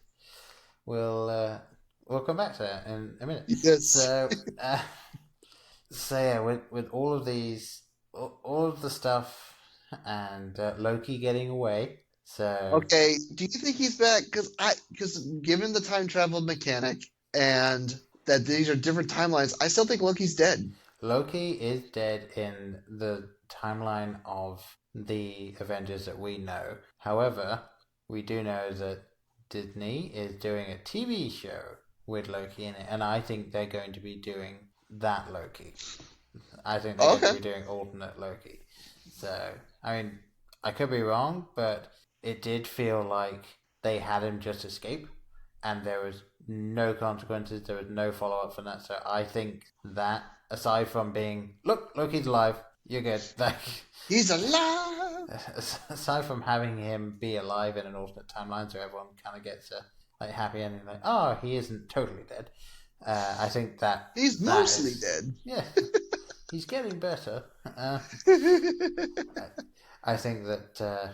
we'll come back to that in a minute. Yes. So yeah, with all of the stuff and Loki getting away. So okay, do you think he's back? Because given the time travel mechanic and that these are different timelines, I still think Loki's dead. Loki is dead in the timeline of the Avengers that we know. However, we do know that Disney is doing a TV show with Loki in it, and I think they're going to be doing that Loki. I think they're going to be doing alternate Loki. So, I mean, I could be wrong, but it did feel like they had him just escape, and there was no consequences, there was no follow-up from that. So I think that, aside from being, look, Loki's alive, you're good. He's alive! Aside from having him be alive in an alternate timeline, so everyone kind of gets a happy ending, like, oh, he isn't totally dead. I think that he's mostly dead. Yeah, he's getting better. I think that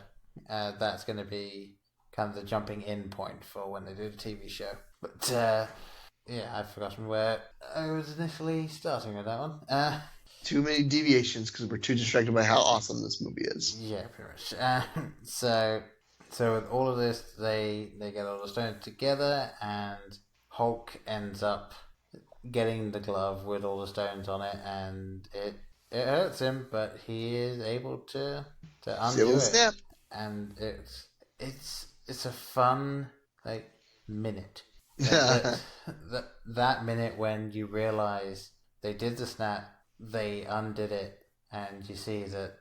that's going to be kind of the jumping in point for when they do the TV show. But I've forgotten where I was initially starting with that one. Too many deviations because we're too distracted by how awesome this movie is. Yeah, pretty much. So with all of this, they get all the stones together, and Hulk ends up getting the glove with all the stones on it, and it hurts him, but he is able to undo it. Snap. And it's a fun minute. That minute when you realize they did the snap, they undid it, and you see that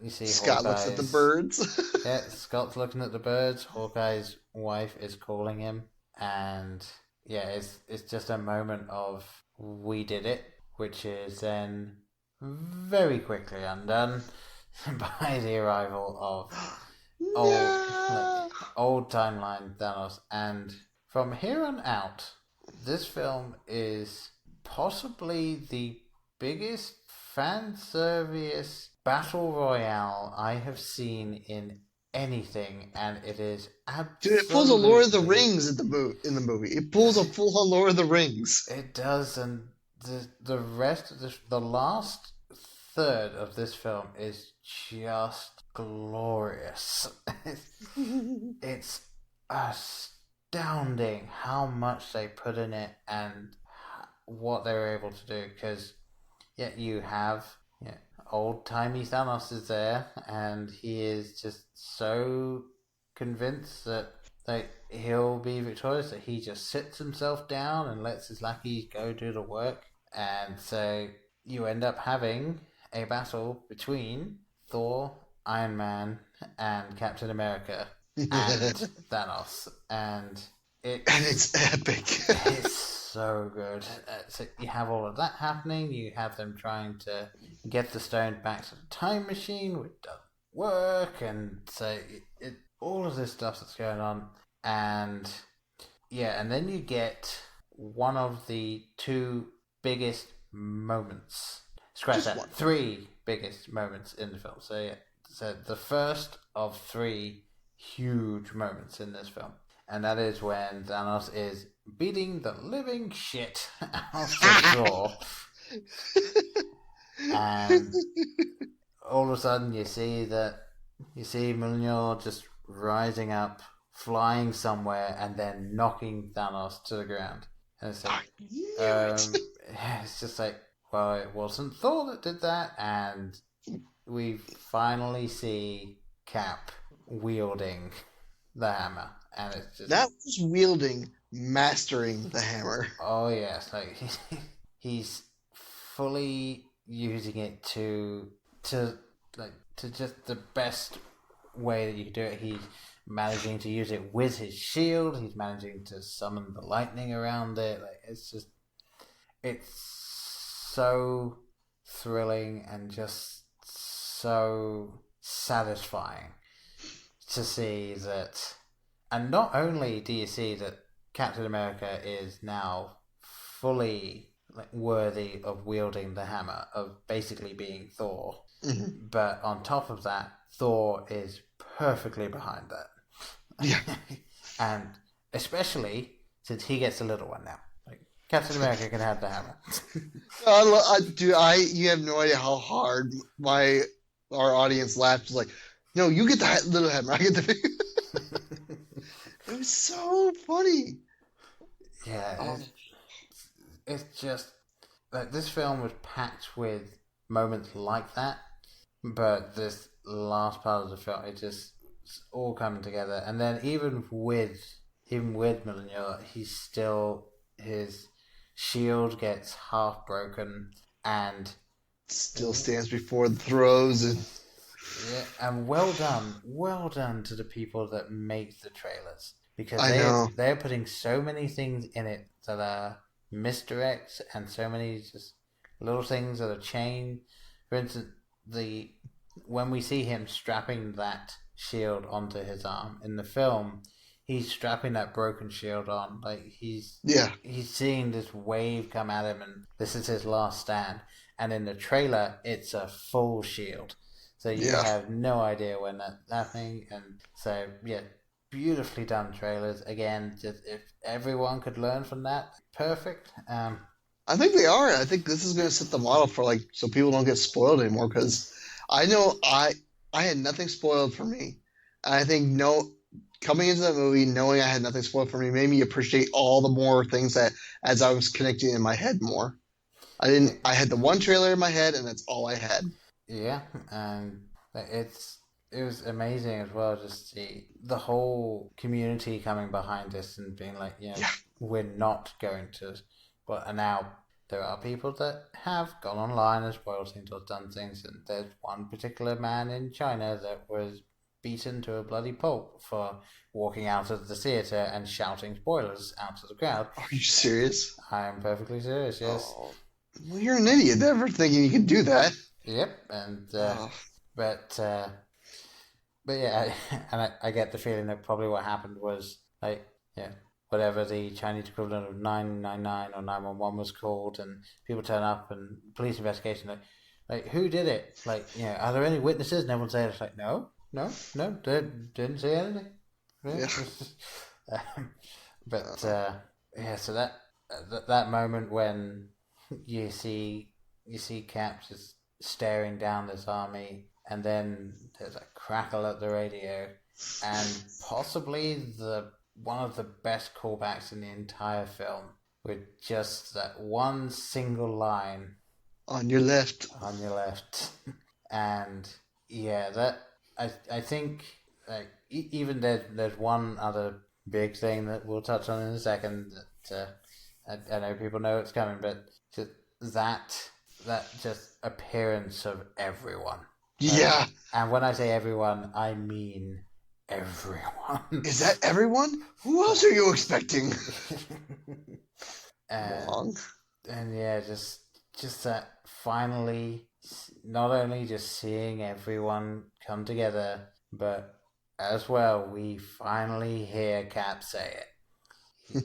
Scott looks at the birds. Yeah, Scott's looking at the birds. Hawkeye's wife is calling him, and yeah, it's just a moment of we did it, which is then very quickly undone by the arrival of old timeline Thanos. And from here on out, this film is possibly the biggest fan service battle royale I have seen in anything, and it is absolutely... Dude, it pulls a Lord of the Rings in the movie. It pulls a full-on Lord of the Rings. It does, and the rest of the last third of this film is just glorious. It's astounding how much they put in it and what they were able to do. Because you have old-timey Thanos is there, and he is just so convinced that he'll be victorious that he just sits himself down and lets his lackeys go do the work. And so you end up having a battle between Thor, Iron Man, and Captain America and Thanos, and it's epic. It's so good. So you have all of that happening. You have them trying to get the stone back to the time machine, which doesn't work, and so all of this stuff that's going on, and then you get one of the two biggest moments. Scratch that. Three biggest moments in the film. So the first of three huge moments in this film, and that is when Thanos is beating the living shit out of Thor, and all of a sudden you see Mjolnir just rising up, flying somewhere, and then knocking Thanos to the ground. And it's like, it's just like, well, it wasn't Thor that did that, and we finally see Cap wielding the hammer, and it's just that was wielding, mastering the hammer. Oh yes, like he's fully using it to just the best way that you can do it. He's managing to use it with his shield. He's managing to summon the lightning around it. Like it's so thrilling and just so satisfying to see that. And not only do you see that Captain America is now fully worthy of wielding the hammer, of basically being Thor, but on top of that, Thor is perfectly behind that. Yeah. And especially since he gets a little one now. Like Captain America can have the hammer. You have no idea how hard our audience laughed. Like, no, you get the little hammer, I get the big. It was so funny. Yeah, it's just like this film was packed with moments like that, but this last part of the film, it's all coming together. And then even with Mjolnir, his shield gets half broken and still stands before the throws. And well done to the people that make the trailers, because they're putting so many things in it that are misdirects and so many just little things that are changed. For instance, when we see him strapping that shield onto his arm in the film, he's strapping that broken shield on. Like he's seeing this wave come at him, and this is his last stand. And in the trailer, it's a full shield. So you have no idea when that's happening. And so, beautifully done trailers. Again, just if everyone could learn from that, perfect. I think they are. I think this is going to set the model for so people don't get spoiled anymore. Because I know I had nothing spoiled for me. And I think coming into that movie, knowing I had nothing spoiled for me, made me appreciate all the more things that as I was connecting in my head more. I had the one trailer in my head, and that's all I had. Yeah, and it was amazing as well, just see the whole community coming behind this and being like, we're not going to. And now there are people that have gone online and spoiled things or done things, and there's one particular man in China that was beaten to a bloody pulp for walking out of the theatre and shouting spoilers out to the crowd. Are you serious? I am perfectly serious, yes. Oh. Well, you're an idiot never thinking you could do that. Yep, and but yeah, and I get the feeling that probably what happened was whatever the Chinese equivalent of 999 or 911 was called, and people turn up and police investigation like who did it? Are there any witnesses? And everyone's there. It's like no, didn't see anything. Yeah. But so that moment when you see Cap just staring down this army, and then there's a crackle at the radio, and possibly the one of the best callbacks in the entire film, with just that one single line. On your left. On your left. And yeah, that I think like even there's one other big thing that we'll touch on in a second that I know people know it's coming, but just that just appearance of everyone. Yeah. And when I say everyone, I mean everyone. Is that everyone? Who else are you expecting? Wrong. And yeah, just that finally, not only just seeing everyone come together, but as well, we finally hear Cap say it.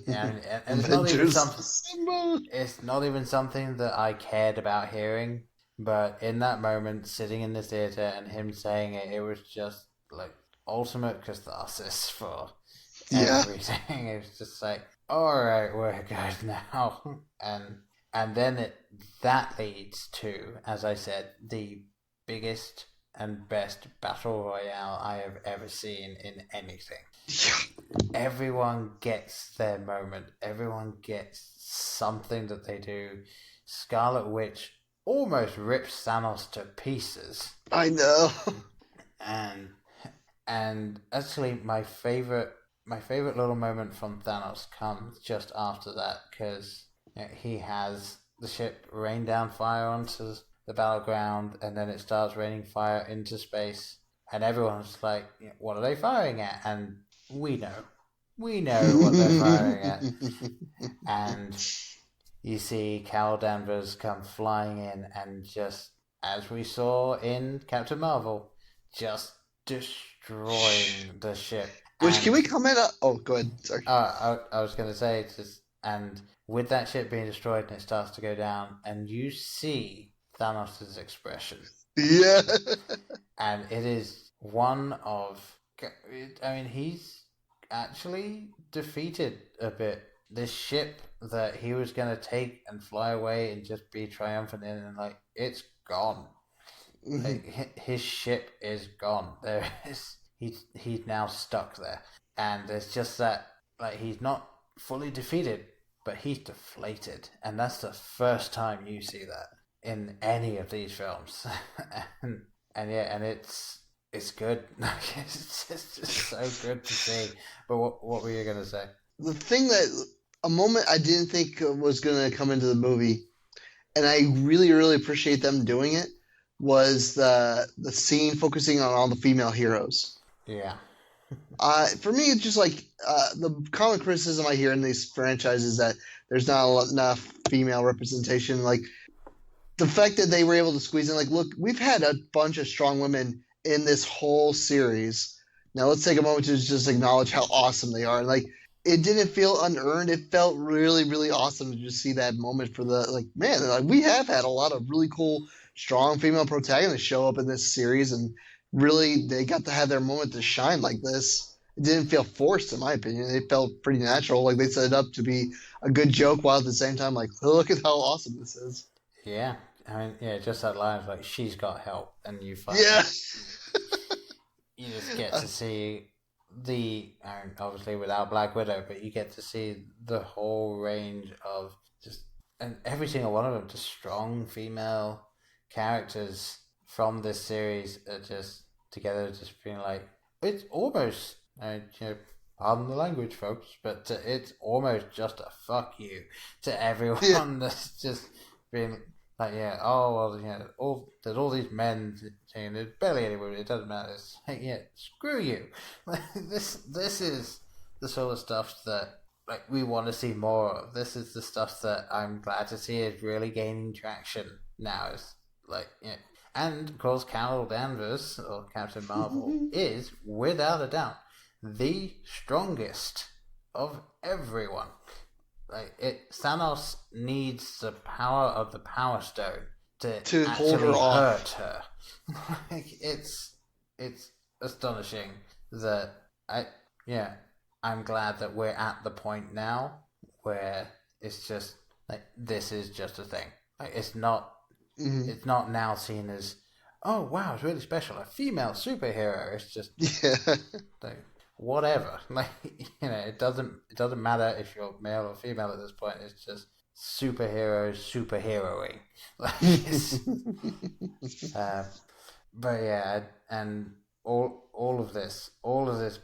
And it's not even something. It's not even something that I cared about hearing, but in that moment, sitting in the theater and him saying it, it was just like ultimate catharsis for everything. It was just like, all right, we're good now, and then that leads to, as I said, the biggest and best battle royale I have ever seen in anything. Everyone gets their moment. Everyone gets something that they do. Scarlet Witch almost rips Thanos to pieces. I know. And actually, my favorite little moment from Thanos comes just after that, because he has the ship rain down fire onto the battleground, and then it starts raining fire into space, and everyone's like, what are they firing at? And we know what they're firing at. And you see Carol Danvers come flying in, and just, as we saw in Captain Marvel, just destroying the ship. Which, can we comment on? Oh, go ahead. Sorry. I was going to say, and with that ship being destroyed and it starts to go down, and you see Thanos' expression. Yeah. And it is one of... I mean, he's actually defeated a bit. This ship that he was going to take and fly away and just be triumphant in, and like, it's gone. Mm-hmm. Like, his ship is gone. He's now stuck there. And there's just that, like, he's not fully defeated, but he's deflated. And that's the first time you see that in any of these films. and it's good. It's just so good to see. But what were you going to say? The thing that, a moment I didn't think was going to come into the movie, and I really, really appreciate them doing it, was the scene focusing on all the female heroes. Yeah. For me, it's just like the common criticism I hear in these franchises that there's not enough female representation. Like, the fact that they were able to squeeze in, like, look, we've had a bunch of strong women in this whole series. Now let's take a moment to just acknowledge how awesome they are. Like, it didn't feel unearned. It felt really, really awesome to just see that moment for the, like, man, like, we have had a lot of really cool, strong female protagonists show up in this series, and really, they got to have their moment to shine like this. It didn't feel forced, in my opinion. It felt pretty natural. Like, they set it up to be a good joke, while at the same time, like, look at how awesome this is. Yeah. I mean, yeah, just that line of, like, she's got help, and you find you just get to see obviously without Black Widow, but you get to see the whole range of just, and every single one of them, just strong female characters from this series are just together, just being like, it's almost, pardon the language, folks, but it's almost just a fuck you to everyone that's just being like, there's all these men saying there's barely any women, it doesn't matter. It's like, screw you. This is the sort of stuff that, like, we want to see more of. This is the stuff that I'm glad to see is really gaining traction now. It's like, and of course, Carol Danvers, or Captain Marvel, is without a doubt the strongest of everyone. Like, Thanos needs the power of the Power Stone to hold her hurt her. Like, it's astonishing that I'm glad that we're at the point now where it's just like, this is just a thing. Like, it's not now seen as, oh wow, it's really special, a female superhero. It's just like, whatever. Like, it doesn't matter if you're male or female at this point. It's just superheroing. Like, but yeah, and all of this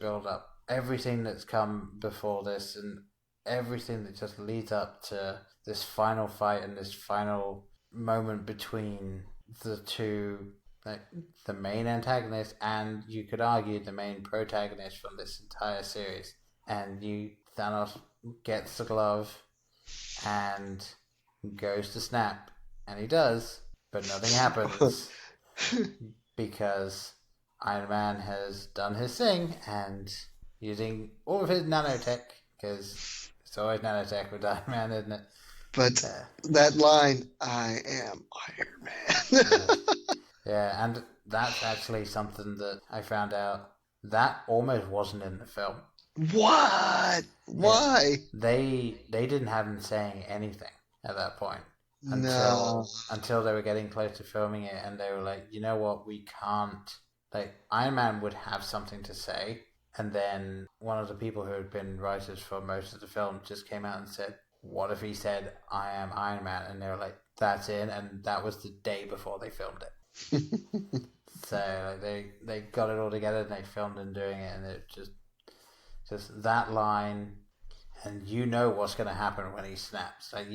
build up, everything that's come before this, and everything that just leads up to this final fight and this final moment between the two, like the main antagonist and you could argue the main protagonist from this entire series. And Thanos gets the glove and goes to snap, and he does, but nothing happens because Iron Man has done his thing and using all of his nanotech, because it's always nanotech with Iron Man, isn't it? But that line, I am Iron Man. Yeah, and that's actually something that I found out that almost wasn't in the film. What? Why? Yeah, they didn't have him saying anything at that point until they were getting close to filming it, and they were like, you know what, we can't. Like, Iron Man would have something to say, and then one of the people who had been writers for most of the film just came out and said, what if he said, I am Iron Man? And they were like, that's in, and that was the day before they filmed it. So like, they got it all together and they filmed him doing it, and it just that line, and you know what's going to happen when he snaps. Like,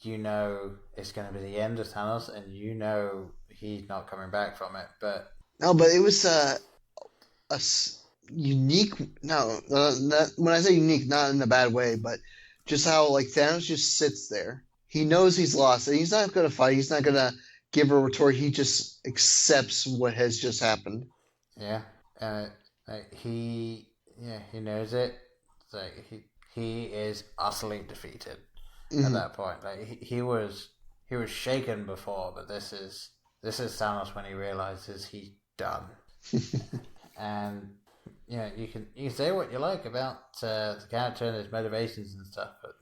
you know it's going to be the end of Thanos, and you know he's not coming back from it. But no, but it was a unique. No, not, when I say unique, not in a bad way, but just how like Thanos just sits there. He knows he's lost, and he's not going to fight. He's not going to give a retort. He just accepts what has just happened. Yeah, like he knows it. Like he is utterly defeated at that point. Like he was shaken before, but this is Thanos when he realizes he's done. And you can say what you like about the character and his motivations and stuff, but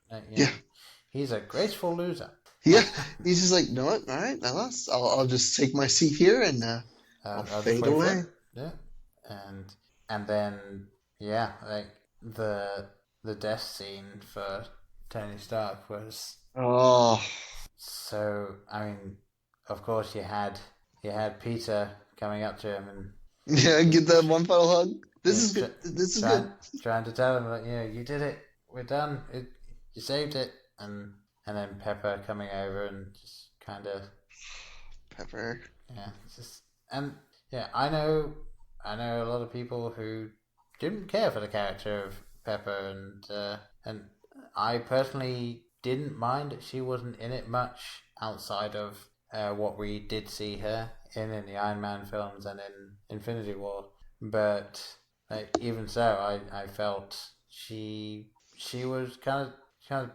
he's a graceful loser. Yeah, he's just like, you know what? All right, I lost. I'll just take my seat here and I'll fade away. Yeah, and then like the death scene for Tony Stark was so. I mean, of course you had Peter coming up to him and get that one final hug. This is good. This is good. Trying to tell him, like, you did it. We're done. You saved it. And then Pepper coming over and just kind of Pepper. Yeah, I know a lot of people who didn't care for the character of Pepper, and I personally didn't mind that she wasn't in it much outside of what we did see her in the Iron Man films and in Infinity War. But even so, I felt she was kind of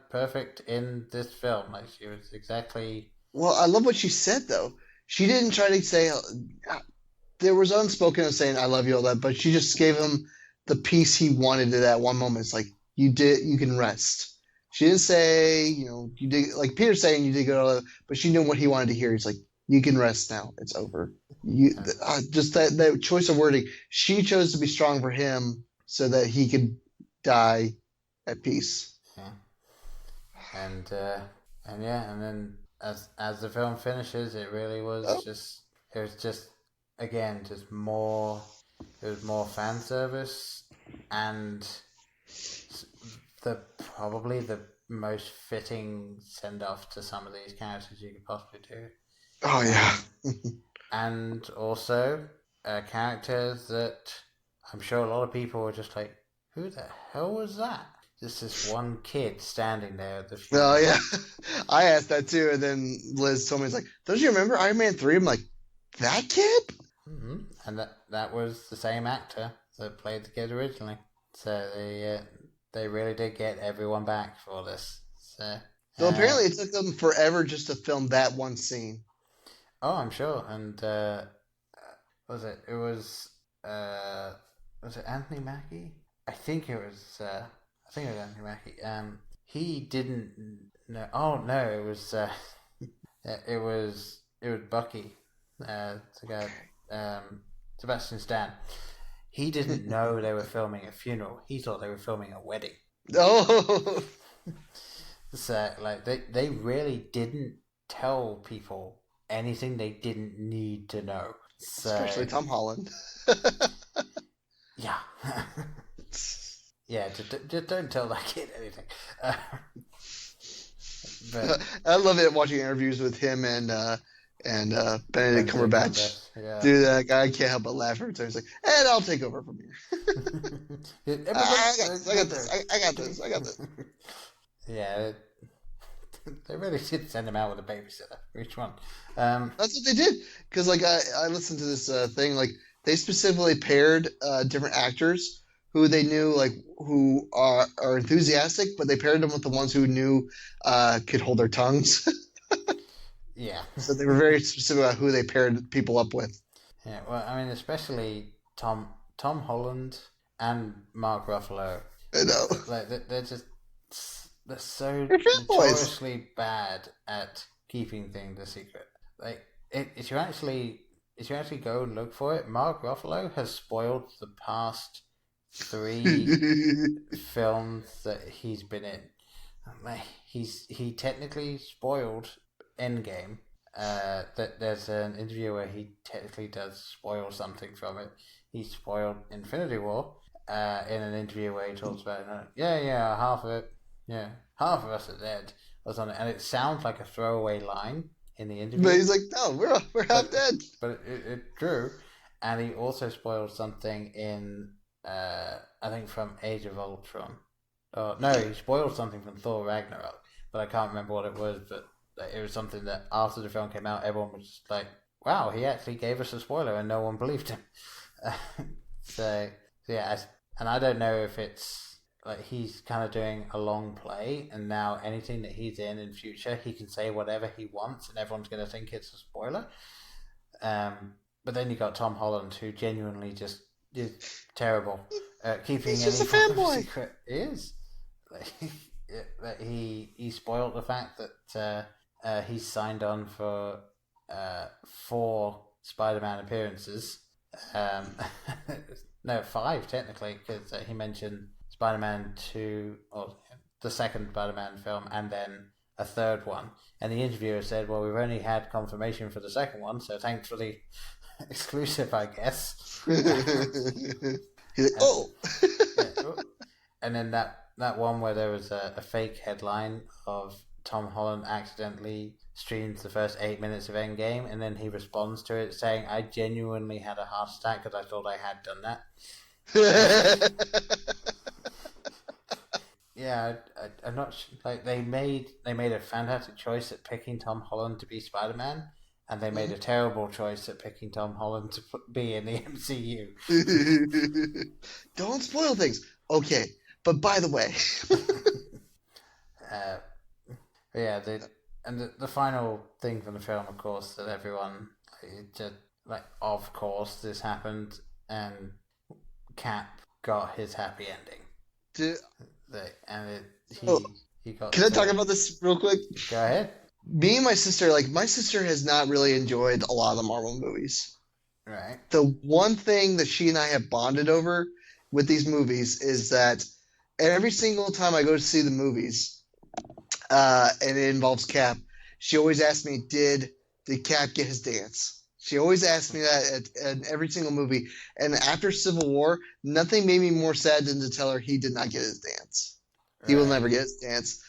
perfect in this film. Like, she was exactly. Well, I love what she said though. She didn't try to say. There was unspoken of saying "I love you" all that, but she just gave him the peace he wanted at that one moment. It's like, you can rest. She didn't say, you did, like Peter saying you did good, all that, but she knew what he wanted to hear. He's like, you can rest now. It's over. Just that choice of wording. She chose to be strong for him so that he could die at peace. Yeah. And then as the film finishes, it really was more. It was more fan service, and probably the most fitting send off to some of these characters you could possibly do. Oh yeah. And also characters that I'm sure a lot of people were just like, who the hell was that? Just this one kid standing there at the funeral. Oh yeah, I asked that too, and then Liz told me, it's like, don't you remember Iron Man 3? I'm like, that kid? Mm-hmm. And that was the same actor that played the kid originally. So they really did get everyone back for this. So apparently it took them forever just to film that one scene. Oh, I'm sure. And was it? It was it Anthony Mackie? I think it was Anthony Mackie. He didn't know. Oh no, it was it was Bucky. The guy, Sebastian Stan. he didn't know they were filming a funeral. He thought they were filming a wedding. Oh. So, like, they really didn't tell people anything they didn't need to know. So, Especially Tom Holland. Yeah. Yeah, just don't tell that kid anything. But I love it watching interviews with him and Benedict Cumberbatch. Yeah. Dude, that guy, I can't help but laugh every time. He's like, and I'll take over from here. I got this. Yeah, they really did send him out with a babysitter. Which one? That's what they did. Because, like, I listened to this thing, like, they specifically paired different actors who they knew, like, who are enthusiastic, but they paired them with the ones who knew could hold their tongues. Yeah. So they were very specific about who they paired people up with. Yeah, well, I mean, especially Tom Holland and Mark Ruffalo. I know. Like, they're so notoriously bad at keeping things a secret. Like, if you actually go and look for it, Mark Ruffalo has spoiled the past 3 films that he's been in. He technically spoiled Endgame. There's an interview where he technically does spoil something from it. He spoiled Infinity War in an interview where he talks about half of it. Yeah, half of us are dead or something, and it sounds like a throwaway line in the interview. But he's like, no, we're half dead. But it's true. And he also spoiled something in I think from Age of Ultron. No, he spoiled something from Thor Ragnarok, but I can't remember what it was. But it was something that after the film came out, everyone was just like, "Wow, he actually gave us a spoiler," and no one believed him. So yeah, and I don't know if it's like he's kind of doing a long play, and now anything that he's in future, he can say whatever he wants, and everyone's going to think it's a spoiler. But then you got Tom Holland, who genuinely just is terrible at keeping He's just any a fanboy. secret. He is. Like, he spoiled the fact that he's signed on for 4 Spider-Man appearances. No, 5 technically, because he mentioned Spider-Man 2, or the second Spider-Man film, and then a third one. And the interviewer said, "Well, we've only had confirmation for the second one, so thanks for the exclusive, I guess." He's like, oh. And then that one where there was a fake headline of Tom Holland accidentally streams the first 8 minutes of Endgame, and then he responds to it saying, "I genuinely had a heart attack because I thought I had done that." Yeah, I'm not like they made a fantastic choice at picking Tom Holland to be Spider-Man, and they made a terrible choice at picking Tom Holland to be in the MCU. Don't spoil things. Okay, but by the way. Yeah, the final thing from the film, of course, that everyone just like, of course, this happened, and Cap got his happy ending. He got. Can I talk about this real quick? Go ahead. Me and my sister, my sister has not really enjoyed a lot of the Marvel movies. Right. The one thing that she and I have bonded over with these movies is that every single time I go to see the movies, and it involves Cap, she always asks me, did Cap get his dance? She always asks me that at every single movie. And after Civil War, nothing made me more sad than to tell her he did not get his dance. Right. He will never get his dance.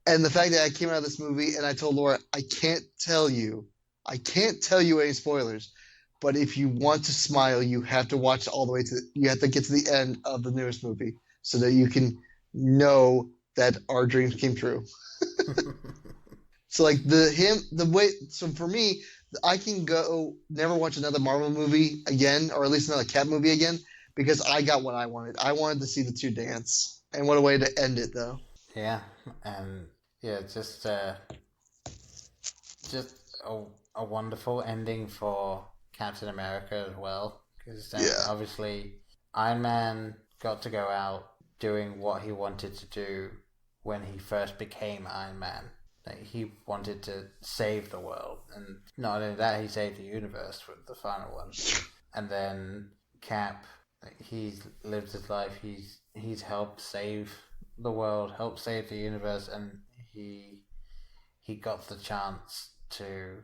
And the fact that I came out of this movie and I told Laura, I can't tell you any spoilers, but if you want to smile, you have to watch all the way you have to get to the end of the newest movie so that you can know that our dreams came true. So so for me, I can go never watch another Marvel movie again, or at least another Cap movie again, because I got what I wanted. I wanted to see the 2 dance, and what a way to end it, though. Yeah, and just a wonderful ending for Captain America as well, because obviously Iron Man got to go out doing what he wanted to do when he first became Iron Man. He wanted to save the world, and not only that, he saved the universe with the final one. And then Cap he's lived his life. He's helped save the world, helped save the universe, and he got the chance to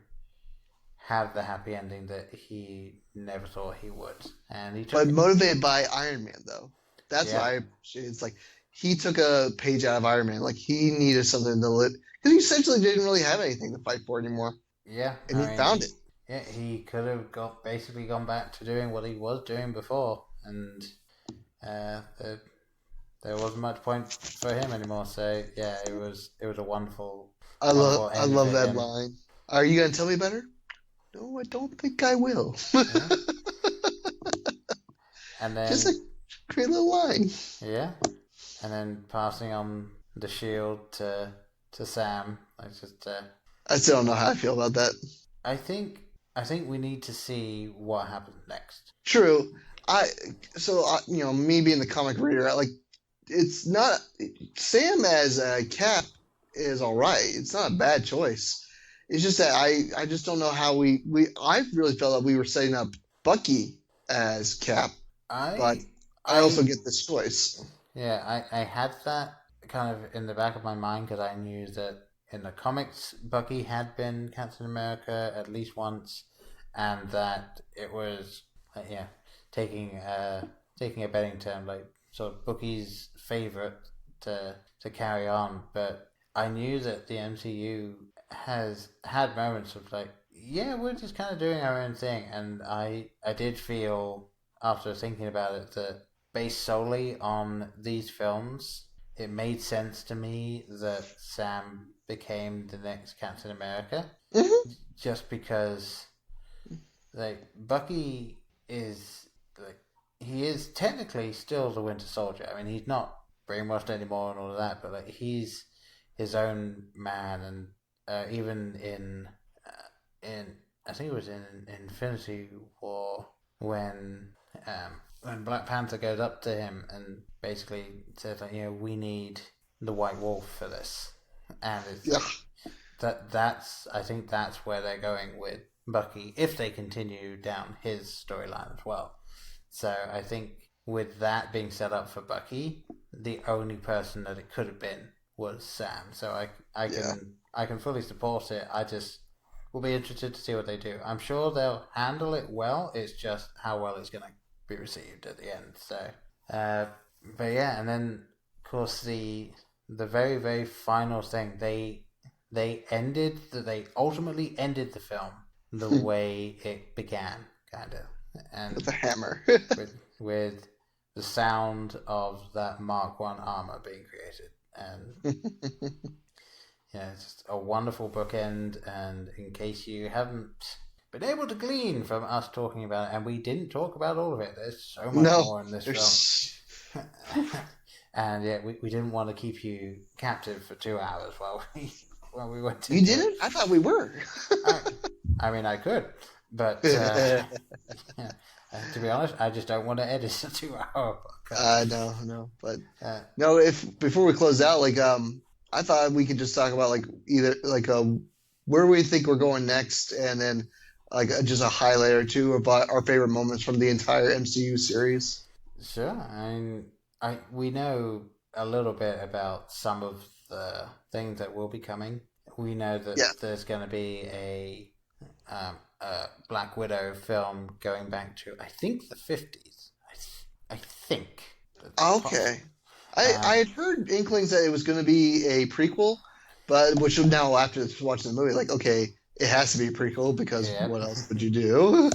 have the happy ending that he never thought he would. And he took But motivated by Iron Man, though. That's what I appreciate. It's like he took a page out of Iron Man. Like he needed something to live because he essentially didn't really have anything to fight for anymore. Yeah, and he found it. Yeah, he could have basically gone back to doing what he was doing before, and there wasn't much point for him anymore. So yeah, it was a wonderful. I love that line. Are you gonna tell me better? No, I don't think I will. Yeah. And then just a great little line. Yeah, and then passing on the shield to Sam. I still don't know how I feel about that. I think we need to see what happens next. True. Me being the comic reader, it's not Sam as a Cap is all right. It's not a bad choice. It's just that I just don't know how I really felt that we were setting up Bucky as Cap, but I also get this choice. Yeah, I had that kind of in the back of my mind because I knew that in the comics Bucky had been Captain America at least once, and that it was taking a betting term, like sort of Bucky's favorite to carry on. But I knew that the MCU has had moments of we're just kind of doing our own thing, and I did feel after thinking about it that based solely on these films, it made sense to me that Sam became the next Captain America, just because Bucky is he is technically still the Winter Soldier. I mean, he's not brainwashed anymore and all of that, but he's his own man, and even in I think it was in Infinity War when Black Panther goes up to him and basically says we need the White Wolf for this, and I think that's where they're going with Bucky if they continue down his storyline as well. So I think with that being set up for Bucky, the only person that it could have been was Sam. So I can fully support it. I just will be interested to see what they do. I'm sure they'll handle it well. It's just how well it's going to be received at the end. So, but yeah, and then of course the very, very final thing they ultimately ended the film the way it began, kind of, and with a hammer, with the sound of that Mark I armor being created, and it's just a wonderful bookend. And in case you haven't been able to glean from us talking about it, and we didn't talk about all of it, there's so much more in this film. And we didn't want to keep you captive for 2 hours while we went to... You didn't? I thought we were. I mean, I could, but to be honest, I just don't want to edit a 2-hour podcast. No, but no. If before we close out, I thought we could just talk about either where we think we're going next, and then just a highlight or two about our favorite moments from the entire MCU series. Sure. I mean, we know a little bit about some of the things that will be coming. We know that there's going to be a Black Widow film going back to, I think, the 50s. I think. Okay. I had heard inklings that it was going to be a prequel, but which now after watching the movie, okay, it has to be a prequel because what else would you do?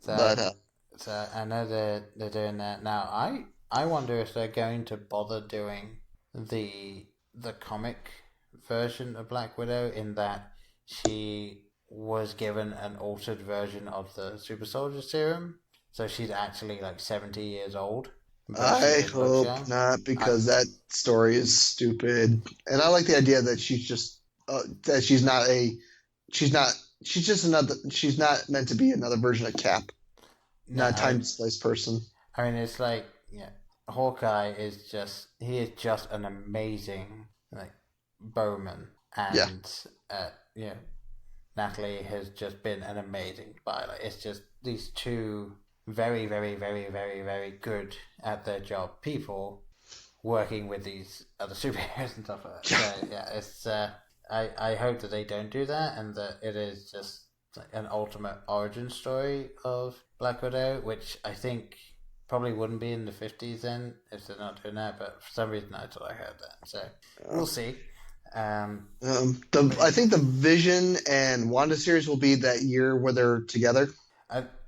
So I know they're doing that now. I wonder if they're going to bother doing the comic version of Black Widow, in that she was given an altered version of the super soldier serum, so she's actually 70 years old. I hope not, because that story is stupid, and I like the idea that she's just that she's not meant to be another version of Cap, not a time displaced person. I mean, it's Hawkeye is just an amazing bowman, and Natalie has just been an amazing pilot. It's just these two very, very, very, very, very good at their job people working with these other superheroes and stuff like that. So yeah, it's I hope that they don't do that and that it is just like an ultimate origin story of Black Widow, which I think probably wouldn't be in the 50s then if they're not doing that, but for some reason I thought I heard that. So we'll see. I think the Vision and Wanda series will be that year where they're together.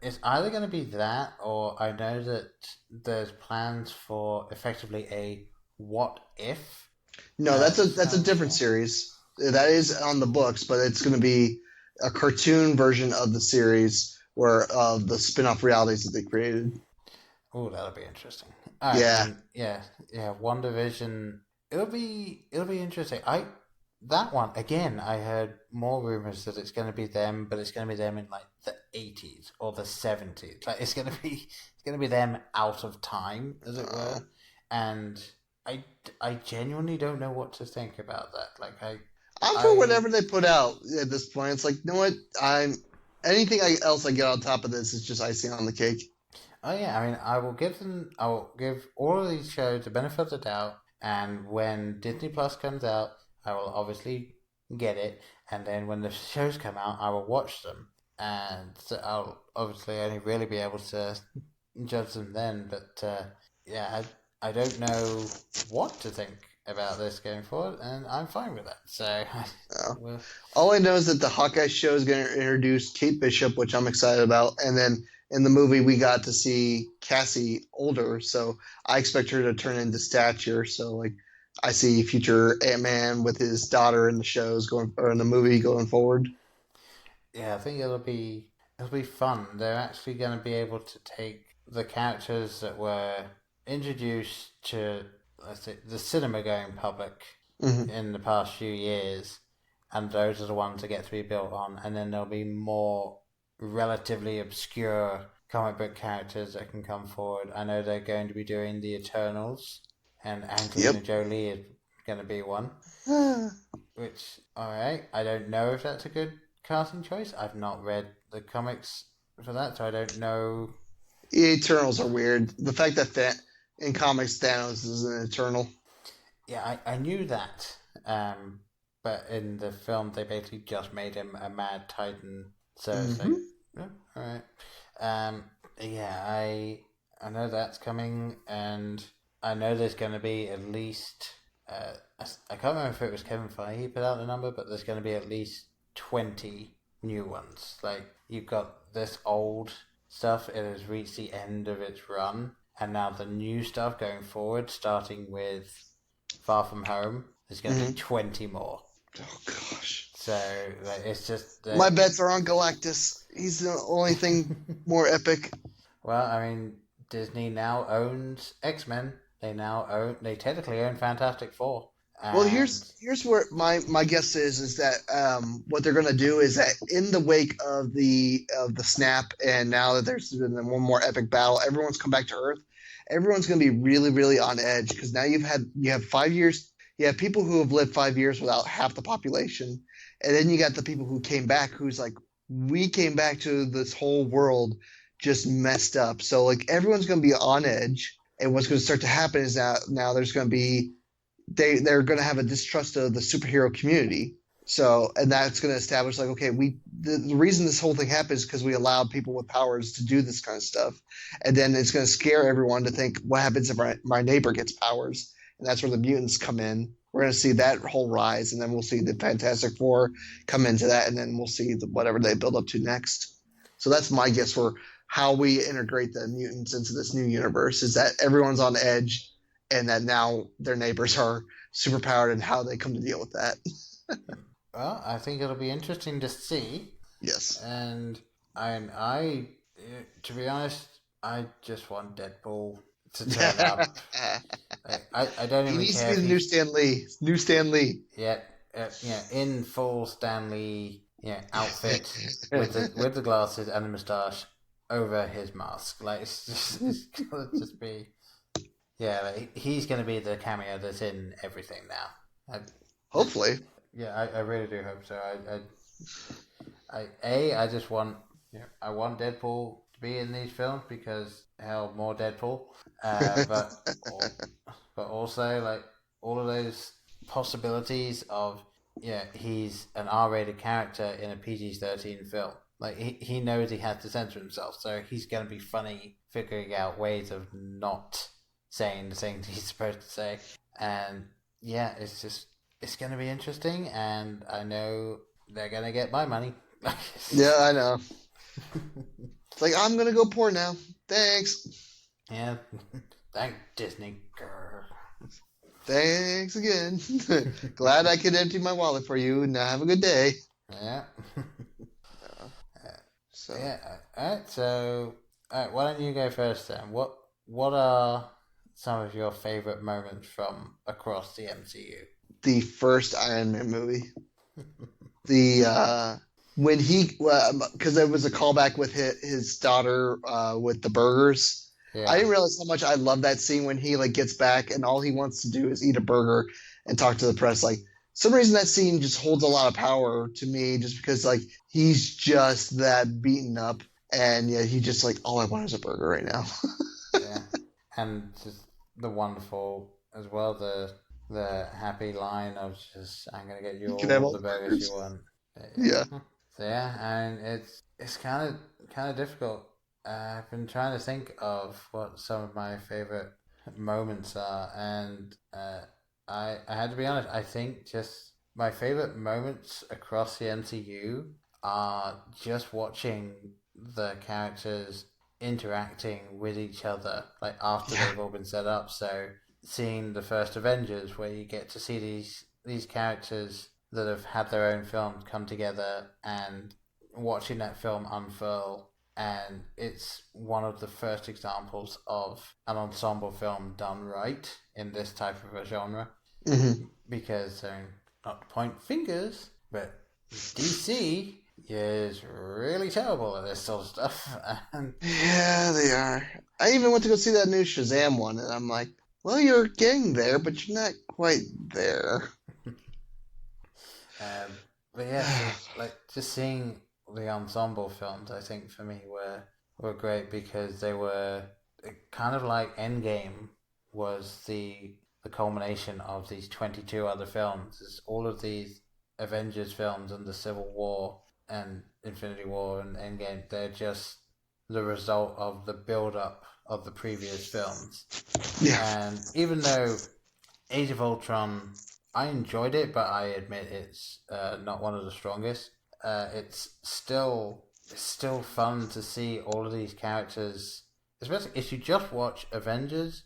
It's either going to be that, or I know that there's plans for effectively a what if. No, that's a different series. That is on the books, but it's going to be a cartoon version of the series where the spin-off realities that they created. Oh, that'll be interesting. Yeah. WandaVision. It'll be interesting. That one again. I heard more rumors that it's going to be them, but it's going to be them in like the 80s or the 70s. Like it's going to be them out of time, as it were. And I genuinely don't know what to think about that. Like I'm for whatever they put out at this point. It's like, you know what? Anything else I get on top of this is just icing on the cake. Oh yeah, I mean, I will give all of these shows the benefit of the doubt, and when Disney Plus comes out, I will obviously get it, and then when the shows come out, I will watch them, and so I'll obviously only really be able to judge them then. But yeah, I don't know what to think about this going forward, and I'm fine with that. So all I know is that the Hawkeye show is going to introduce Kate Bishop, which I'm excited about, and then in the movie we got to see Cassie older, so I expect her to turn into stature. So like I see future Ant-Man with his daughter in the shows in the movie going forward. Yeah, I think it'll be fun. They're actually going to be able to take the characters that were introduced to, let's say, the cinema-going public in the past few years, and those are the ones that get to be built on, and then there'll be more relatively obscure comic book characters that can come forward. I know they're going to be doing the Eternals, and Angelina Jolie is going to be one. Which, alright, I don't know if that's a good casting choice. I've not read the comics for that, so I don't know. The Eternals are weird. The fact that in comics Thanos is an Eternal. Yeah, I knew that. But in the film, they basically just made him a mad titan. So it's like, alright. I know that's coming, and I know there's going to be at least, I can't remember if it was Kevin Feige put out the number, but there's going to be at least 20 new ones. Like, you've got this old stuff, it has reached the end of its run, and now the new stuff going forward, starting with Far From Home, there's going to be 20 more. Oh, gosh. So, like, it's just... My bets are on Galactus. He's the only thing more epic. Well, I mean, Disney now owns X-Men. They technically own Fantastic Four. Well, here's where my guess is that what they're going to do is that in the wake of the snap, and now that there's been one more epic battle, everyone's come back to Earth. Everyone's going to be really, really on edge because now you have 5 years. You have people who have lived 5 years without half the population, and then you got the people who came back who's like, we came back to this whole world just messed up. So like everyone's going to be on edge, and what's going to start to happen is now there's going to be they're going to have a distrust of the superhero community. So, and that's going to establish like, okay, the reason this whole thing happens is because we allowed people with powers to do this kind of stuff, and then it's going to scare everyone to think, what happens if my neighbor gets powers? And that's where the mutants come in. We're going to see that whole rise, and then we'll see the Fantastic Four come into that, and then we'll see whatever they build up to next. So that's my guess for how we integrate the mutants into this new universe, is that everyone's on edge, and that now their neighbors are superpowered, and how they come to deal with that. Well, I think it'll be interesting to see. Yes. And I to be honest, I just want Deadpool to turn up. I don't even care. He needs to be the new Stan Lee. New Stan Lee. Yeah, in full Stan Lee outfit with the glasses and the moustache over his mask. Like it's gonna just be. Yeah, like, he's gonna be the cameo that's in everything now. Hopefully. Yeah, I really do hope so. I just want I want Deadpool to be in these films because hell, more Deadpool. But also like all of those possibilities of he's an R-rated character in a PG-13 film. Like he knows he has to censor himself, so he's gonna be funny figuring out ways of not saying the things he's supposed to say. And yeah, it's gonna be interesting, and I know they're gonna get my money. Yeah, I know. It's like, I'm gonna go poor now. Thanks. Yeah. Thank Disney. Grr. Thanks again. Glad I could empty my wallet for you. Now have a good day. Yeah. So yeah. Alright, so why don't you go first then? What are some of your favorite moments from across the MCU? the first Iron Man movie. When he, because there was a callback with his daughter with the burgers. Yeah. I didn't realize how much I love that scene when he gets back and all he wants to do is eat a burger and talk to the press. Some reason that scene just holds a lot of power to me, just because he's just that beaten up, and yeah, he just all I want is a burger right now. Yeah, and just the wonderful as well, the happy line of just, I'm gonna get you all the burgers you want. Yeah. So yeah, and it's kind of difficult. I've been trying to think of what some of my favorite moments are, and I had to be honest. I think just my favorite moments across the MCU are just watching the characters interacting with each other, after they've all been set up. So seeing the first Avengers, where you get to see these characters that have had their own films come together, and watching that film unfurl. And it's one of the first examples of an ensemble film done right in this type of a genre. Mm-hmm. Because, not to point fingers, but DC is really terrible at this sort of stuff. And yeah, they are. I even went to go see that new Shazam one, and I'm like, well, you're getting there, but you're not quite there. But yeah, just seeing the ensemble films, I think for me were great, because they were kind of like Endgame was the culmination of these 22 other films. It's all of these Avengers films and the Civil War and Infinity War and Endgame, they're just the result of the build-up of the previous films. Yeah. And even though Age of Ultron, I enjoyed it, but I admit it's not one of the strongest. It's still fun to see all of these characters, especially if you just watch Avengers,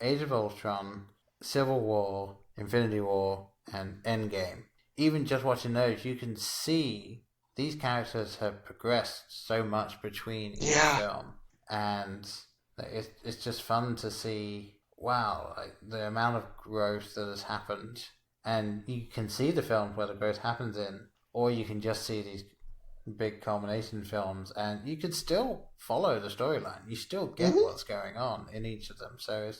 Age of Ultron, Civil War, Infinity War, and Endgame. Even just watching those, you can see these characters have progressed so much between each film, and it's just fun to see. Wow, the amount of growth that has happened, and you can see the films where the growth happens in. Or you can just see these big culmination films, and you can still follow the storyline. You still get what's going on in each of them. So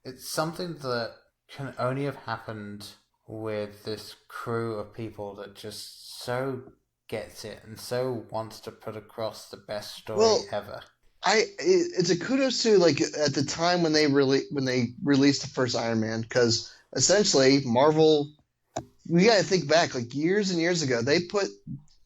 it's something that can only have happened with this crew of people that just so gets it and so wants to put across the best story ever. It's a kudos to at the time when they released the first Iron Man, because essentially Marvel. We got to think back, years and years ago, they put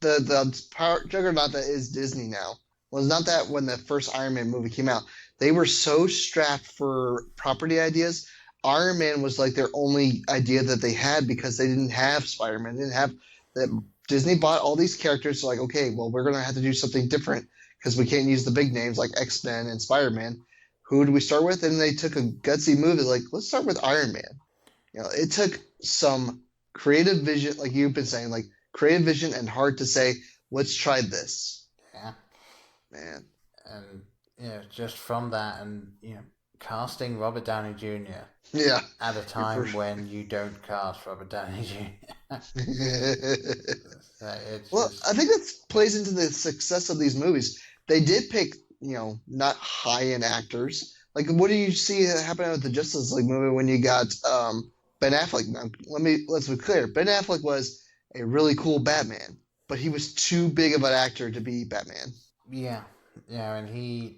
the power juggernaut that is Disney now. Well, it's not that when the first Iron Man movie came out. They were so strapped for property ideas. Iron Man was their only idea that they had, because they didn't have Spider-Man. They didn't have that. Disney bought all these characters. So okay, well, we're going to have to do something different, because we can't use the big names like X-Men and Spider-Man. Who do we start with? And they took a gutsy move. Let's start with Iron Man. It took some creative vision, like you've been saying, creative vision and heart to say, let's try this. Yeah. Man. And, just from that, and, casting Robert Downey Jr. Yeah. At a time when you don't cast Robert Downey Jr. I think that plays into the success of these movies. They did pick, not high-end actors. What do you see happening with the Justice League movie when you got Ben Affleck? Now, let's be clear. Ben Affleck was a really cool Batman, but he was too big of an actor to be Batman. Yeah, and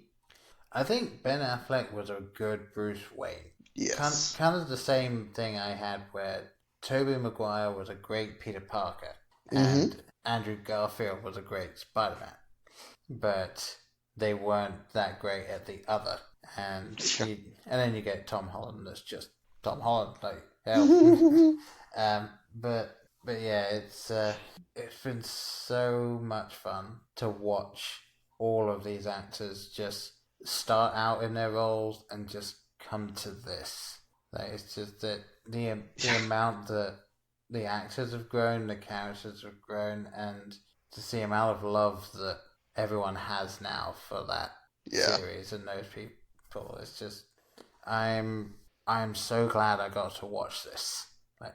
I think Ben Affleck was a good Bruce Wayne. Yes. Kind of the same thing I had where Tobey Maguire was a great Peter Parker and Andrew Garfield was a great Spider-Man. But they weren't that great at the other. And then you get Tom Holland that's just Tom Holland, like hell. But yeah, it's been so much fun to watch all of these actors just start out in their roles and just come to this. Like, it's just that the amount that the actors have grown, the characters have grown, and just the amount of love that everyone has now for that series and those people. It's just I'm so glad I got to watch this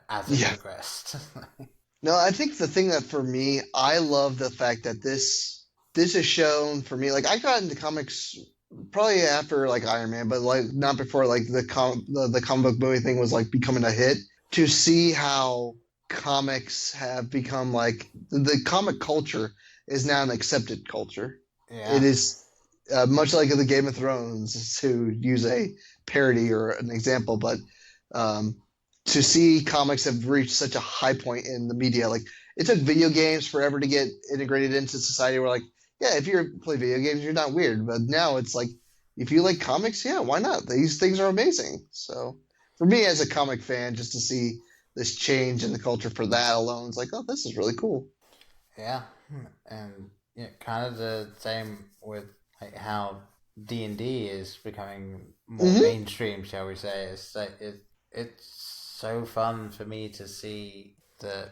as it progressed. No, I think the thing that for me, I love the fact that this is shown for me. Like, I got into comics probably after like Iron Man, but like not before like the comic book movie thing was like becoming a hit. To see how comics have become like the comic culture is now an accepted culture. Yeah. It is much like the Game of Thrones, to use a parody or an example, but to see comics have reached such a high point in the media. Like, it took video games forever to get integrated into society. We're like, yeah, if you play video games, you're not weird. But now it's like, if you like comics, yeah, why not? These things are amazing. So for me as a comic fan, just to see this change in the culture for that alone, it's like, oh, this is really cool. Yeah, and kind of the same with like how D&D is becoming more mainstream, shall we say. It's like it's so fun for me to see that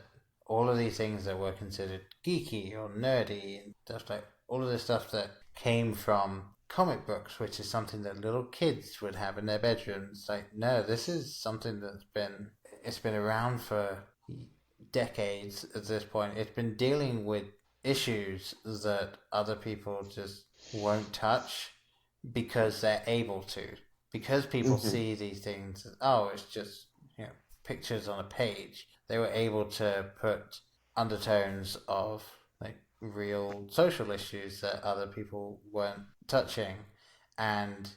all of these things that were considered geeky or nerdy and stuff, like all of this stuff that came from comic books, which is something that little kids would have in their bedrooms. Like, no, this is something that's been around for decades at this point. It's been dealing with issues that other people just won't touch because they're able to. Because people see these things as, oh, it's just pictures on a page. They were able to put undertones of like real social issues that other people weren't touching. And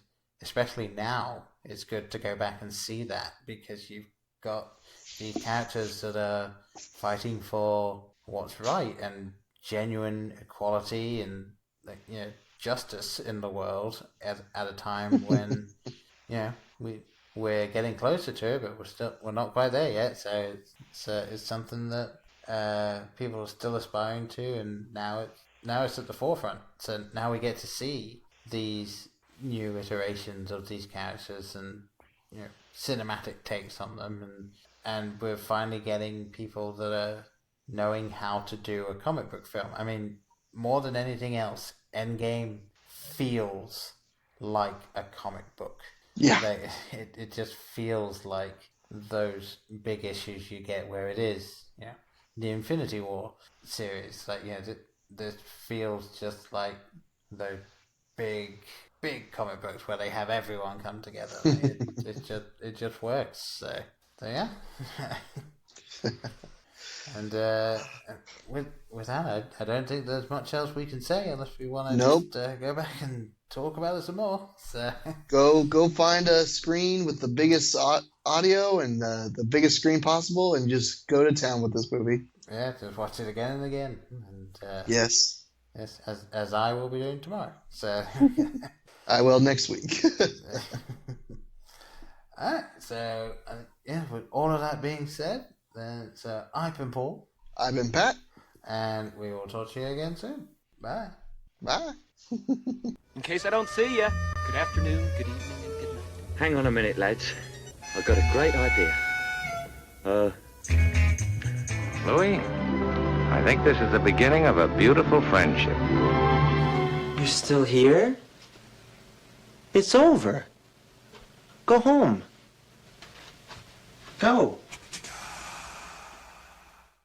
especially now, it's good to go back and see that, because you've got these characters that are fighting for what's right and genuine equality and justice in the world at a time when we're getting closer to it, but we're not quite there yet. So it's something that people are still aspiring to, and now it's at the forefront. So now we get to see these new iterations of these characters and cinematic takes on them, and we're finally getting people that are knowing how to do a comic book film. I mean, more than anything else, Endgame feels like a comic book. Yeah. It just feels like those big issues you get where it is, the Infinity War series. Like, this feels just like those big comic books where they have everyone come together. Like, it just works. So yeah. And with that, I don't think there's much else we can say unless we want to just go back and talk about it some more. So go find a screen with the biggest audio and the biggest screen possible, and just go to town with this movie. Yeah, just watch it again and again. And yes, as I will be doing tomorrow. So I will next week. All right. So with all of that being said, so I've been Paul. I've been Pat. And we will talk to you again soon. Bye. Bye. In case I don't see you, good afternoon, good evening, and good night. Hang on a minute, lads. I've got a great idea. Louis, I think this is the beginning of a beautiful friendship. You're still here? It's over. Go home. Go.